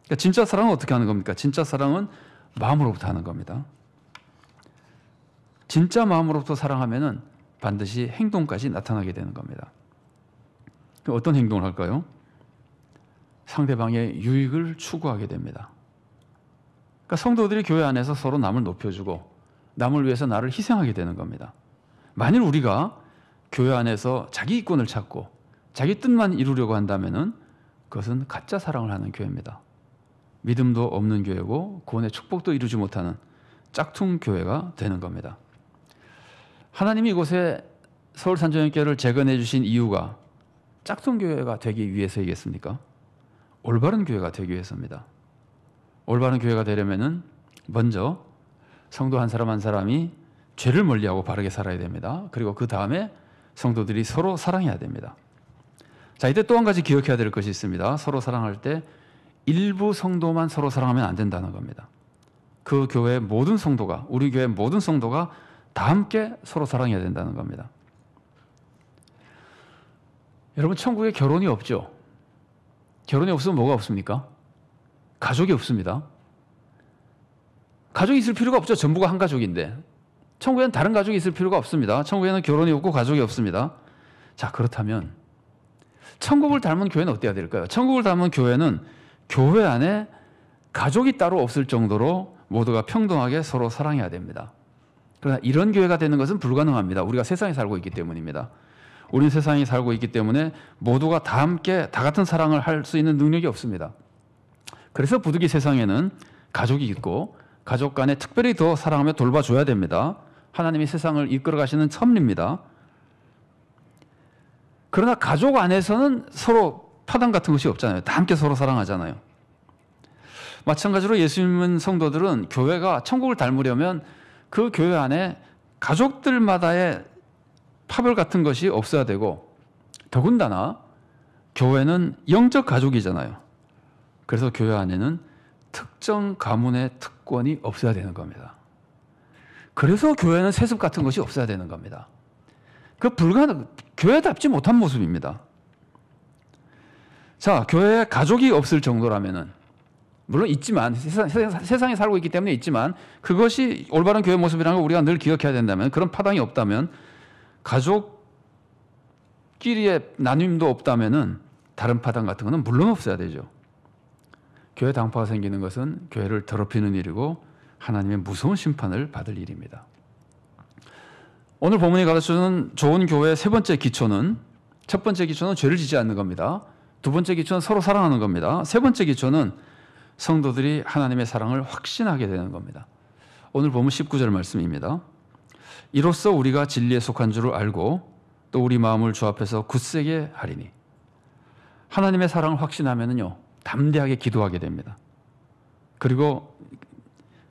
그러니까 진짜 사랑은 어떻게 하는 겁니까? 진짜 사랑은 마음으로부터 하는 겁니다. 진짜 마음으로부터 사랑하면은 반드시 행동까지 나타나게 되는 겁니다. 어떤 행동을 할까요? 상대방의 유익을 추구하게 됩니다. 그러니까 성도들이 교회 안에서 서로 남을 높여주고 남을 위해서 나를 희생하게 되는 겁니다. 만일 우리가 교회 안에서 자기 이권을 찾고 자기 뜻만 이루려고 한다면은 그것은 가짜 사랑을 하는 교회입니다. 믿음도 없는 교회고 구원의 축복도 이루지 못하는 짝퉁 교회가 되는 겁니다. 하나님이 이곳에 서울산정교회를 재건해 주신 이유가 짝퉁 교회가 되기 위해서이겠습니까? 올바른 교회가 되기 위해서입니다. 올바른 교회가 되려면은 먼저 성도 한 사람 한 사람이 죄를 멀리하고 바르게 살아야 됩니다. 그리고 그 다음에 성도들이 서로 사랑해야 됩니다. 자, 이때 또 한 가지 기억해야 될 것이 있습니다. 서로 사랑할 때 일부 성도만 서로 사랑하면 안 된다는 겁니다. 그 교회의 모든 성도가, 우리 교회의 모든 성도가 다 함께 서로 사랑해야 된다는 겁니다. 여러분, 천국에 결혼이 없죠? 결혼이 없으면 뭐가 없습니까? 가족이 없습니다. 가족이 있을 필요가 없죠. 전부가 한 가족인데. 천국에는 다른 가족이 있을 필요가 없습니다. 천국에는 결혼이 없고 가족이 없습니다. 자, 그렇다면 천국을 닮은 교회는 어때야 될까요? 천국을 닮은 교회는 교회 안에 가족이 따로 없을 정도로 모두가 평등하게 서로 사랑해야 됩니다. 그러나 이런 교회가 되는 것은 불가능합니다. 우리가 세상에 살고 있기 때문입니다. 우리는 세상에 살고 있기 때문에 모두가 다 함께 다 같은 사랑을 할 수 있는 능력이 없습니다. 그래서 부득이 세상에는 가족이 있고 가족 간에 특별히 더 사랑하며 돌봐줘야 됩니다. 하나님이 세상을 이끌어 가시는 섭리입니다. 그러나 가족 안에서는 서로 파단 같은 것이 없잖아요. 다 함께 서로 사랑하잖아요. 마찬가지로 예수 믿는 성도들은 교회가 천국을 닮으려면 그 교회 안에 가족들마다의 파별 같은 것이 없어야 되고, 더군다나 교회는 영적 가족이잖아요. 그래서 교회 안에는 특정 가문의 특권이 없어야 되는 겁니다. 그래서 교회는 세습 같은 것이 없어야 되는 겁니다. 그 교회답지 못한 모습입니다. 자, 교회에 가족이 없을 정도라면은, 물론 있지만, 세상에 살고 있기 때문에 있지만, 그것이 올바른 교회 모습이라는 걸 우리가 늘 기억해야 된다면, 그런 파당이 없다면, 가족 끼리의 나눔도 없다면은 다른 파당 같은 거는 물론 없어야 되죠. 교회 당파가 생기는 것은 교회를 더럽히는 일이고 하나님의 무서운 심판을 받을 일입니다. 오늘 본문이 가르쳐주는 좋은 교회의 세 번째 기초는, 첫 번째 기초는 죄를 짓지 않는 겁니다. 두 번째 기초는 서로 사랑하는 겁니다. 세 번째 기초는 성도들이 하나님의 사랑을 확신하게 되는 겁니다. 오늘 본문 19절 말씀입니다. 이로써 우리가 진리에 속한 줄을 알고 또 우리 마음을 주 앞에서 굳세게 하리니. 하나님의 사랑을 확신하면은요, 담대하게 기도하게 됩니다. 그리고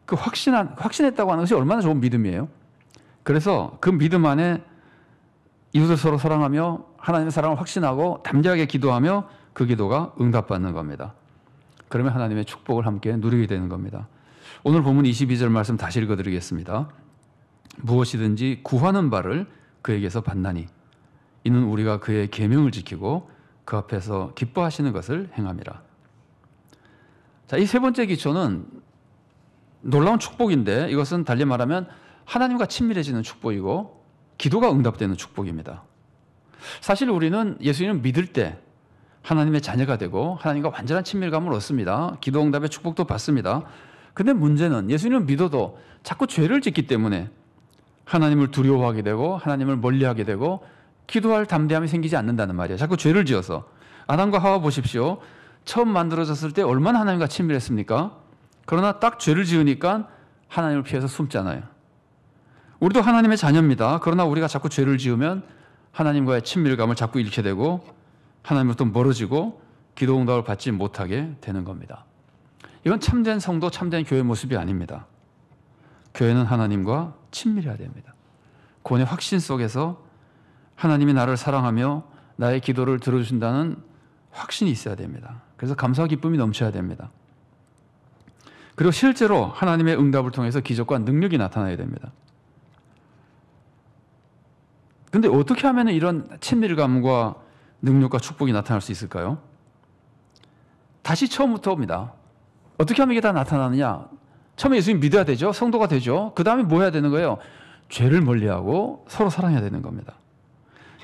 그 확신했다고 하는 것이 얼마나 좋은 믿음이에요. 그래서 그 믿음 안에 이웃을 서로 사랑하며 하나님의 사랑을 확신하고 담대하게 기도하며 그 기도가 응답받는 겁니다. 그러면 하나님의 축복을 함께 누리게 되는 겁니다. 오늘 본문 22절 말씀 다시 읽어드리겠습니다. 무엇이든지 구하는 바를 그에게서 받나니 이는 우리가 그의 계명을 지키고 그 앞에서 기뻐하시는 것을 행함이라. 자, 이 세 번째 기초는 놀라운 축복인데 이것은 달리 말하면 하나님과 친밀해지는 축복이고 기도가 응답되는 축복입니다. 사실 우리는 예수님을 믿을 때 하나님의 자녀가 되고 하나님과 완전한 친밀감을 얻습니다. 기도 응답의 축복도 받습니다. 근데 문제는 예수님을 믿어도 자꾸 죄를 짓기 때문에 하나님을 두려워하게 되고 하나님을 멀리하게 되고 기도할 담대함이 생기지 않는다는 말이에요. 자꾸 죄를 지어서. 아담과 하와 보십시오. 처음 만들어졌을 때 얼마나 하나님과 친밀했습니까? 그러나 딱 죄를 지으니까 하나님을 피해서 숨잖아요. 우리도 하나님의 자녀입니다. 그러나 우리가 자꾸 죄를 지으면 하나님과의 친밀감을 자꾸 잃게 되고 하나님으로부터 멀어지고 기도 응답을 받지 못하게 되는 겁니다. 이건 참된 성도, 참된 교회 모습이 아닙니다. 교회는 하나님과 친밀해야 됩니다. 구원의 확신 속에서 하나님이 나를 사랑하며 나의 기도를 들어주신다는 확신이 있어야 됩니다. 그래서 감사와 기쁨이 넘쳐야 됩니다. 그리고 실제로 하나님의 응답을 통해서 기적과 능력이 나타나야 됩니다. 그런데 어떻게 하면 이런 친밀감과 능력과 축복이 나타날 수 있을까요? 다시 처음부터입니다. 어떻게 하면 이게 다 나타나느냐? 처음에 예수님 믿어야 되죠. 성도가 되죠. 그 다음에 뭐 해야 되는 거예요? 죄를 멀리하고 서로 사랑해야 되는 겁니다.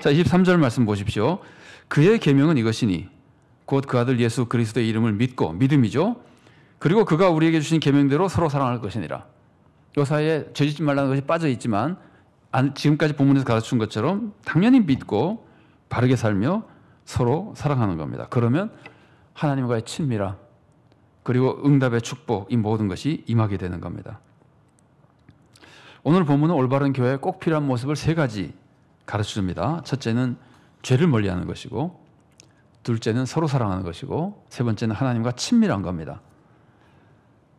자, 23절 말씀 보십시오. 그의 계명은 이것이니 곧 그 아들 예수 그리스도의 이름을 믿고, 믿음이죠. 그리고 그가 우리에게 주신 계명대로 서로 사랑할 것이니라. 이 사이에 죄짓지 말라는 것이 빠져 있지만 지금까지 본문에서 가르친 것처럼 당연히 믿고 바르게 살며 서로 사랑하는 겁니다. 그러면 하나님과의 친밀함 그리고 응답의 축복, 이 모든 것이 임하게 되는 겁니다. 오늘 본문은 올바른 교회에 꼭 필요한 모습을 세 가지 가르쳐줍니다. 첫째는 죄를 멀리하는 것이고, 둘째는 서로 사랑하는 것이고, 세 번째는 하나님과 친밀한 겁니다.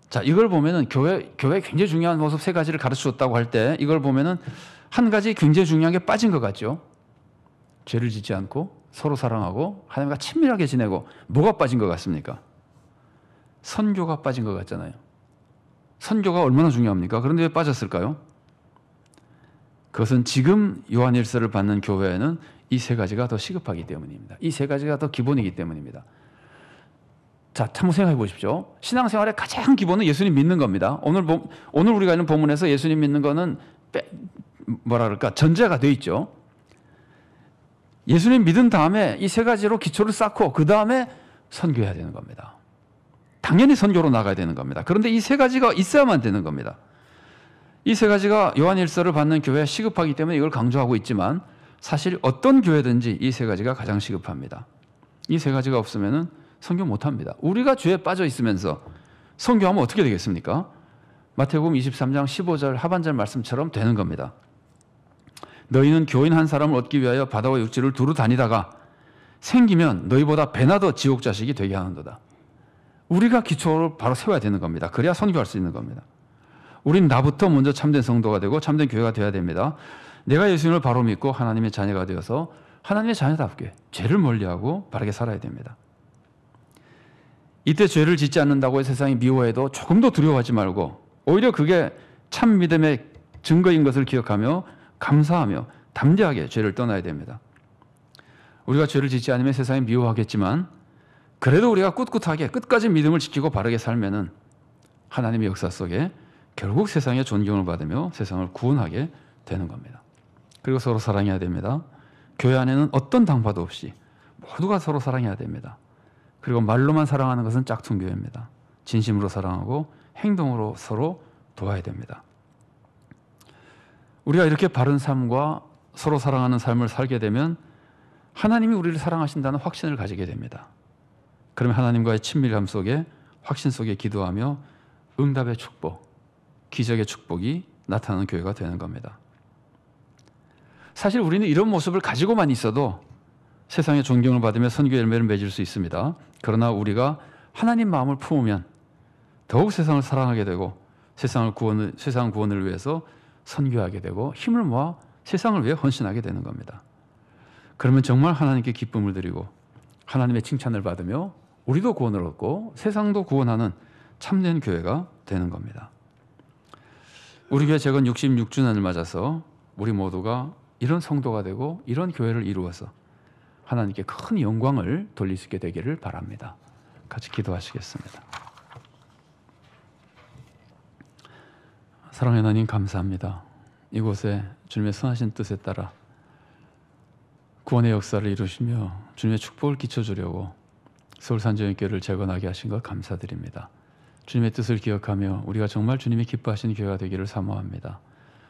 자, 이걸 보면은 교회 굉장히 중요한 모습 세 가지를 가르쳐줬다고 할 때 이걸 보면은 한 가지 굉장히 중요한 게 빠진 것 같죠. 죄를 짓지 않고 서로 사랑하고 하나님과 친밀하게 지내고. 뭐가 빠진 것 같습니까? 선교가 빠진 것 같잖아요. 선교가 얼마나 중요합니까? 그런데 왜 빠졌을까요? 그것은 지금 요한일서를 받는 교회에는 이 세 가지가 더 시급하기 때문입니다. 이 세 가지가 더 기본이기 때문입니다. 자, 한번 생각해 보십시오. 신앙생활의 가장 기본은 예수님 믿는 겁니다. 오늘 우리가 있는 본문에서 예수님 믿는 거는 전제가 되어 있죠. 예수님 믿은 다음에 이 세 가지로 기초를 쌓고 그 다음에 선교해야 되는 겁니다. 당연히 선교로 나가야 되는 겁니다. 그런데 이 세 가지가 있어야만 되는 겁니다. 이 세 가지가 요한일서를 받는 교회에 시급하기 때문에 이걸 강조하고 있지만 사실 어떤 교회든지 이 세 가지가 가장 시급합니다. 이 세 가지가 없으면 선교 못합니다. 우리가 죄에 빠져 있으면서 선교하면 어떻게 되겠습니까? 마태복음 23장 15절 하반절 말씀처럼 되는 겁니다. 너희는 교인 한 사람을 얻기 위하여 바다와 육지를 두루 다니다가 생기면 너희보다 배나 더 지옥 자식이 되게 하는도다. 우리가 기초를 바로 세워야 되는 겁니다. 그래야 선교할 수 있는 겁니다. 우린 나부터 먼저 참된 성도가 되고 참된 교회가 되어야 됩니다. 내가 예수님을 바로 믿고 하나님의 자녀가 되어서 하나님의 자녀답게 죄를 멀리하고 바르게 살아야 됩니다. 이때 죄를 짓지 않는다고 세상이 미워해도 조금도 두려워하지 말고 오히려 그게 참 믿음의 증거인 것을 기억하며 감사하며 담대하게 죄를 떠나야 됩니다. 우리가 죄를 짓지 않으면 세상이 미워하겠지만 그래도 우리가 꿋꿋하게 끝까지 믿음을 지키고 바르게 살면은 하나님의 역사 속에 결국 세상의 존경을 받으며 세상을 구원하게 되는 겁니다. 그리고 서로 사랑해야 됩니다. 교회 안에는 어떤 당파도 없이 모두가 서로 사랑해야 됩니다. 그리고 말로만 사랑하는 것은 짝퉁교회입니다. 진심으로 사랑하고 행동으로 서로 도와야 됩니다. 우리가 이렇게 바른 삶과 서로 사랑하는 삶을 살게 되면 하나님이 우리를 사랑하신다는 확신을 가지게 됩니다. 그러면 하나님과의 친밀감 속에 확신 속에 기도하며 응답의 축복, 기적의 축복이 나타나는 교회가 되는 겁니다. 사실 우리는 이런 모습을 가지고만 있어도 세상의 존경을 받으며 선교 열매를 맺을 수 있습니다. 그러나 우리가 하나님 마음을 품으면 더욱 세상을 사랑하게 되고 세상 구원을 위해서 선교하게 되고 힘을 모아 세상을 위해 헌신하게 되는 겁니다. 그러면 정말 하나님께 기쁨을 드리고 하나님의 칭찬을 받으며 우리도 구원을 얻고 세상도 구원하는 참된 교회가 되는 겁니다. 우리 교회 재건 66주년을 맞아서 우리 모두가 이런 성도가 되고 이런 교회를 이루어서 하나님께 큰 영광을 돌릴 수 있게 되기를 바랍니다. 같이 기도하시겠습니다. 사랑의 하나님 감사합니다. 이곳에 주님의 선하신 뜻에 따라 구원의 역사를 이루시며 주님의 축복을 끼쳐주려고 서울산정교회를 재건하게 하신 것 감사드립니다. 주님의 뜻을 기억하며 우리가 정말 주님이 기뻐하시는 교회가 되기를 사모합니다.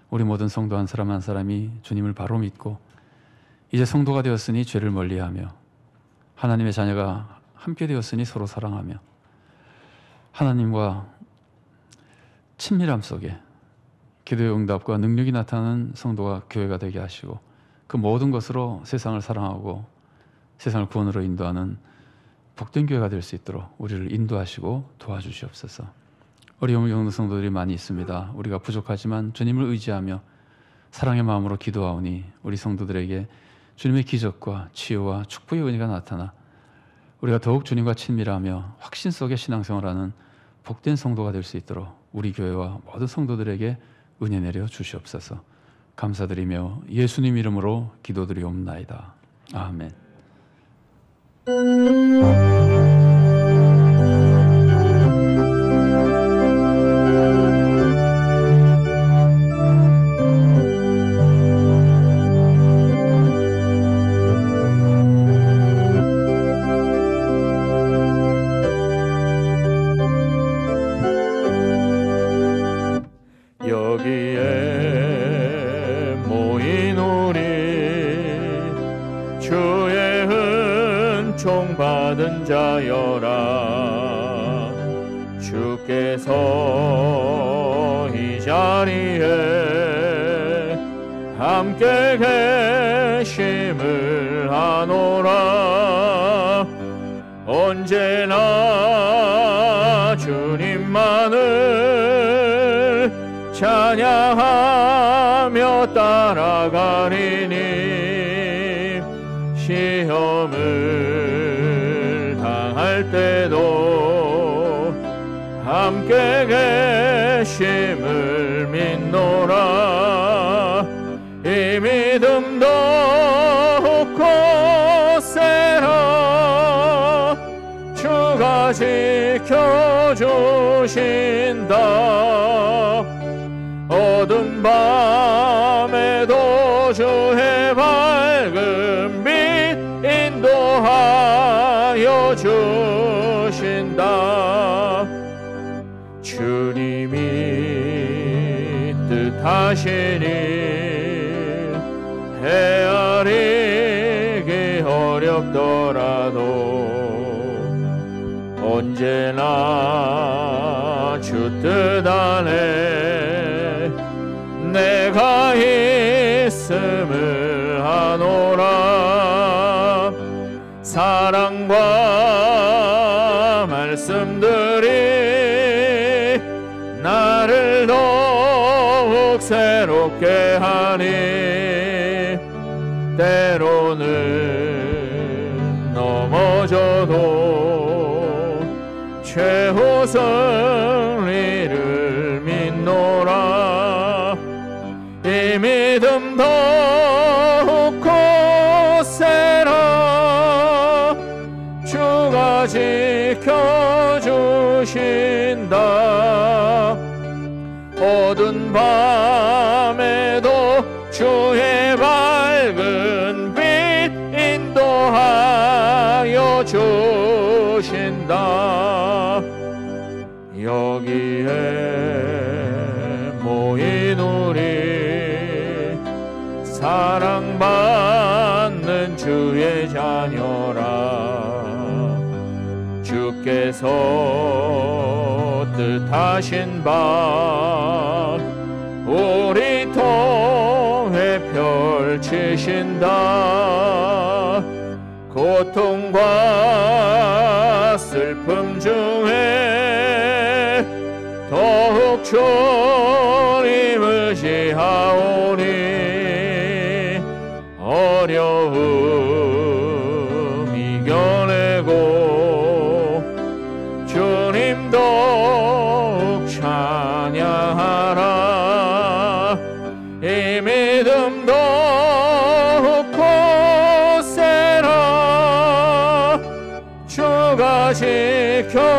우리 모든 성도 한 사람 한 사람이 주님을 바로 믿고 이제 성도가 되었으니 죄를 멀리하며 하나님의 자녀가 함께 되었으니 서로 사랑하며 하나님과 친밀함 속에 기도의 응답과 능력이 나타나는 성도가 교회가 되게 하시고 그 모든 것으로 세상을 사랑하고 세상을 구원으로 인도하는 복된 교회가 될 수 있도록 우리를 인도하시고 도와주시옵소서. 어려움을 겪는 성도들이 많이 있습니다. 우리가 부족하지만 주님을 의지하며 사랑의 마음으로 기도하오니 우리 성도들에게 주님의 기적과 치유와 축복의 은혜가 나타나 우리가 더욱 주님과 친밀하며 확신 속에 신앙생활하는 복된 성도가 될 수 있도록 우리 교회와 모든 성도들에게 은혜 내려 주시옵소서. 감사드리며 예수님 이름으로 기도드리옵나이다. 아멘.
여기에 모인 우리 주의 은총 받은 자여라. 주께서 이 자리에 함께 계심을 아노라. 언제나 주님만을 찬양하며 따라가리니 시험을 당할 때도 함께 계심을 믿노라. 이 믿음도 굳세라. 주가 지켜주신다. 어두운 밤에도 주의 밝은 빛 인도하여 주신다. 주님이 뜻하신 일 헤아리기 어렵더라도 언제나 주 뜻 안에 내가 있음을 아노라. 사랑과 말씀들이 나를 더욱 새롭게 하니 때로는 넘어져도 최후 승리를 믿노라. 이 믿음 더욱 굳세라. 주가 지켜주신다. 어두운 밤에도 주의 밝은 빛
주신다. 여기에 모인 우리 사랑받는 주의 자녀라. 주께서 뜻하신 바 우리 통해 펼치신다. 고통과 슬픔 중에 더욱 주님 의지하오니 어려움 이겨내고 주님 더욱 찬양하라. 이 믿음 더욱 굳세라. 주가 지켜주신다.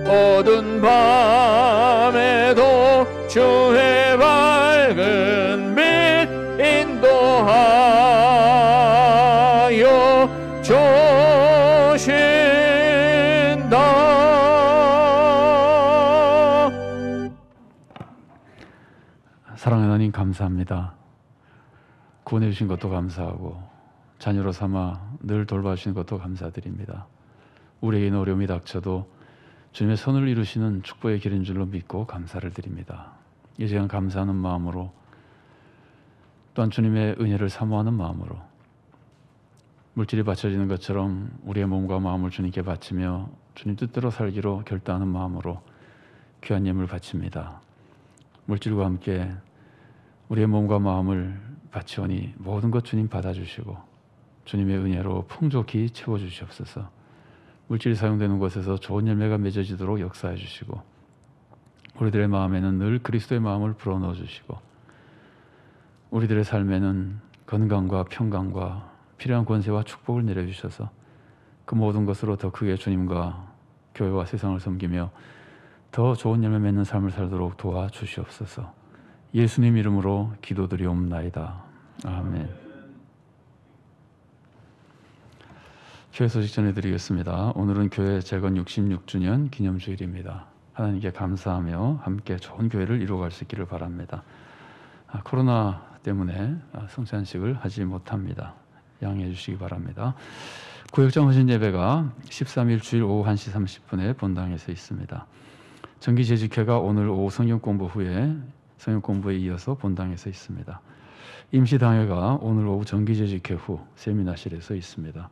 어두운 밤에도 주의 밝은 빛 인도하여 주신다.
사랑하는 하나님 감사합니다. 구원해 주신 것도 감사하고 자녀로 삼아 늘 돌봐주신 것도 감사드립니다. 우리에게는 어려움이 닥쳐도 주님의 선을 이루시는 축복의 길인 줄로 믿고 감사를 드립니다. 이 시간 감사하는 마음으로 또한 주님의 은혜를 사모하는 마음으로 물질이 바쳐지는 것처럼 우리의 몸과 마음을 주님께 바치며 주님 뜻대로 살기로 결단하는 마음으로 귀한 예물 바칩니다. 물질과 함께 우리의 몸과 마음을 바치오니 모든 것 주님 받아주시고 주님의 은혜로 풍족히 채워주시옵소서. 물질이 사용되는 곳에서 좋은 열매가 맺어지도록 역사해 주시고 우리들의 마음에는 늘 그리스도의 마음을 불어넣어 주시고 우리들의 삶에는 건강과 평강과 필요한 권세와 축복을 내려주셔서 그 모든 것으로 더 크게 주님과 교회와 세상을 섬기며 더 좋은 열매 맺는 삶을 살도록 도와주시옵소서. 예수님 이름으로 기도드리옵나이다. 아멘. 교회 소식 전해드리겠습니다. 오늘은 교회 재건 66주년 기념주일입니다. 하나님께 감사하며 함께 좋은 교회를 이루어갈 수 있기를 바랍니다. 코로나 때문에 성찬식을 하지 못합니다. 양해해 주시기 바랍니다. 구역장 헌신 예배가 13일 주일 오후 1시 30분에 본당에서 있습니다. 정기재직회가 오늘 오후 성경 공부 후에 성경 공부에 이어서 본당에서 있습니다. 임시당회가 오늘 오후 정기재직회 후 세미나실에서 있습니다.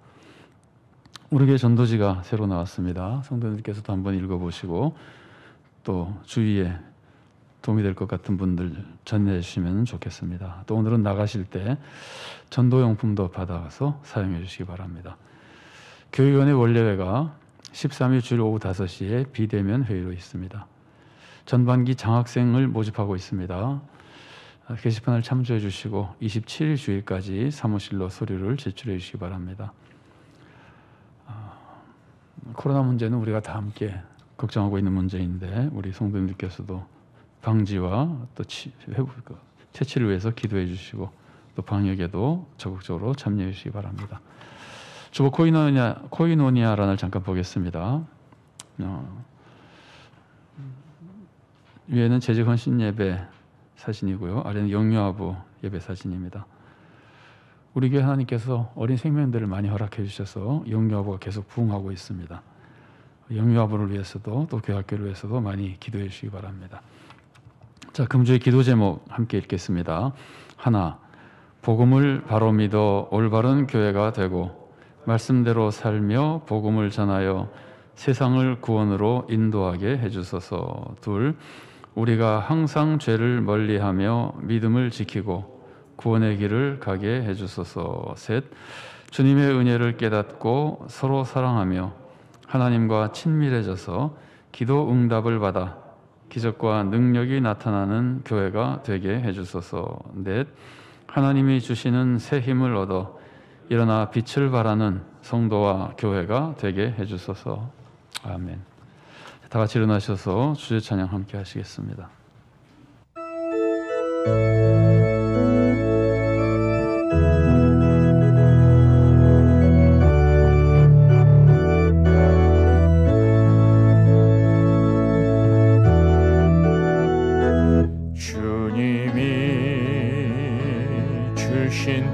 우리 교회 전도지가 새로 나왔습니다. 성도님께서도 한번 읽어보시고 또 주위에 도움이 될 것 같은 분들 전해해 주시면 좋겠습니다. 또 오늘은 나가실 때 전도용품도 받아가서 사용해 주시기 바랍니다. 교육위원회 원래회가 13일 주일 오후 5시에 비대면 회의로 있습니다. 전반기 장학생을 모집하고 있습니다. 게시판을 참조해 주시고 27일 주일까지 사무실로 서류를 제출해 주시기 바랍니다. 코로나 문제는 우리가 다 함께 걱정하고 있는 문제인데 우리 성도님들께서도 방지와 또 채취를 위해서 기도해 주시고 또 방역에도 적극적으로 참여해 주시기 바랍니다. 주보 코이노니아란을 잠깐 보겠습니다. 위에는 재직 헌신 예배 사진이고요. 아래는 영유아부 예배 사진입니다. 우리 교회 하나님께서 어린 생명들을 많이 허락해 주셔서 영유아부가 계속 부흥하고 있습니다. 영유아부를 위해서도 또 교회 학교를 위해서도 많이 기도해 주시기 바랍니다. 자, 금주의 기도 제목 함께 읽겠습니다. 하나, 복음을 바로 믿어 올바른 교회가 되고 말씀대로 살며 복음을 전하여 세상을 구원으로 인도하게 해주소서. 둘, 우리가 항상 죄를 멀리하며 믿음을 지키고 구원의 길을 가게 해주소서. 셋, 주님의 은혜를 깨닫고 서로 사랑하며 하나님과 친밀해져서 기도 응답을 받아 기적과 능력이 나타나는 교회가 되게 해주소서. 넷, 하나님이 주시는 새 힘을 얻어 일어나 빛을 발하는 성도와 교회가 되게 해주소서. 아멘. 다 같이 일어나셔서 주제 찬양 함께 하시겠습니다.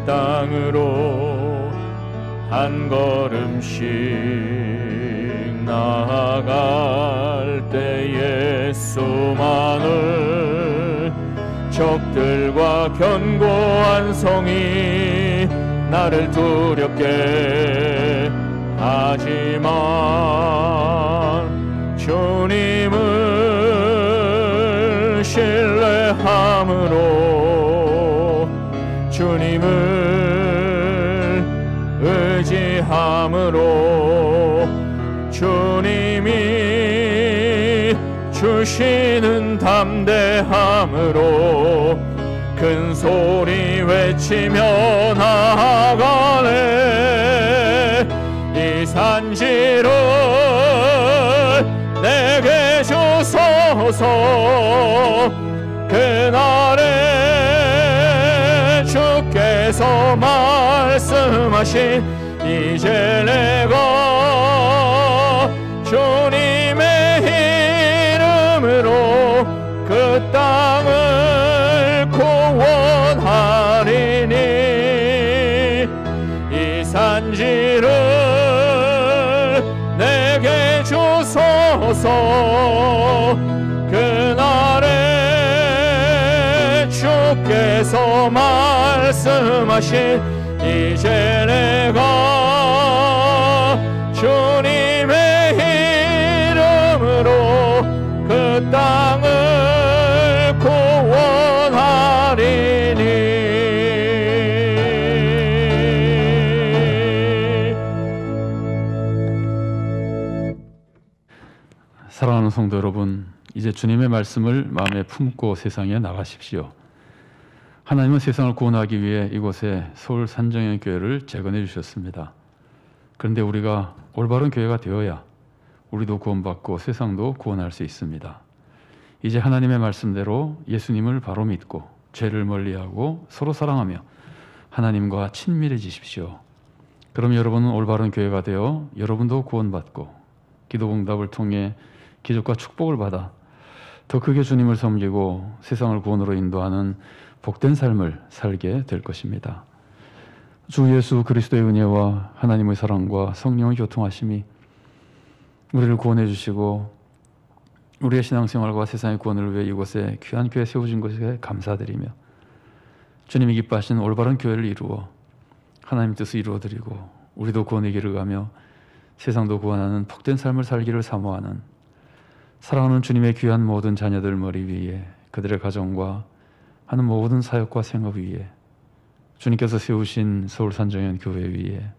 땅으로 한 걸음씩 나아갈 때에 수많은 적들과 견고한 성이 나를 두렵게 하지만 주님을 신뢰함으로 주님을 의지함으로 주님이 주시는 담대함으로 큰 소리 외치며 나아가네. 이 산지를 내게 주소서. 그날에 주께서 말씀하신 이제 내가 주님의 이름으로 그 땅을 구원하리니 이 산지를 내게 주소서. 그날에 주께서 말씀하신 이제 내가 주님의 이름으로 그 땅을 구원하리니.
사랑하는 성도 여러분, 이제 주님의 말씀을 마음에 품고 세상에 나가십시오. 하나님은 세상을 구원하기 위해 이곳에 서울 산정현 교회를 재건해 주셨습니다. 그런데 우리가 올바른 교회가 되어야 우리도 구원받고 세상도 구원할 수 있습니다. 이제 하나님의 말씀대로 예수님을 바로 믿고 죄를 멀리하고 서로 사랑하며 하나님과 친밀해지십시오. 그럼 여러분은 올바른 교회가 되어 여러분도 구원받고 기도응답을 통해 기적과 축복을 받아 더 크게 주님을 섬기고 세상을 구원으로 인도하는 복된 삶을 살게 될 것입니다. 주 예수 그리스도의 은혜와 하나님의 사랑과 성령의 교통하심이 우리를 구원해 주시고 우리의 신앙생활과 세상의 구원을 위해 이곳에 귀한 교회 세워진 것에 감사드리며 주님이 기뻐하신 올바른 교회를 이루어 하나님 뜻을 이루어드리고 우리도 구원의 길을 가며 세상도 구원하는 복된 삶을 살기를 사모하는 사랑하는 주님의 귀한 모든 자녀들 머리 위에 그들의 가정과 하는 모든 사역과 생업 위에 주님께서 세우신 서울 산정현 교회 위에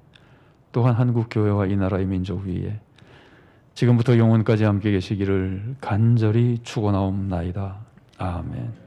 또한 한국 교회와 이 나라의 민족 위에 지금부터 영원까지 함께 계시기를 간절히 축원하옵나이다. 아멘.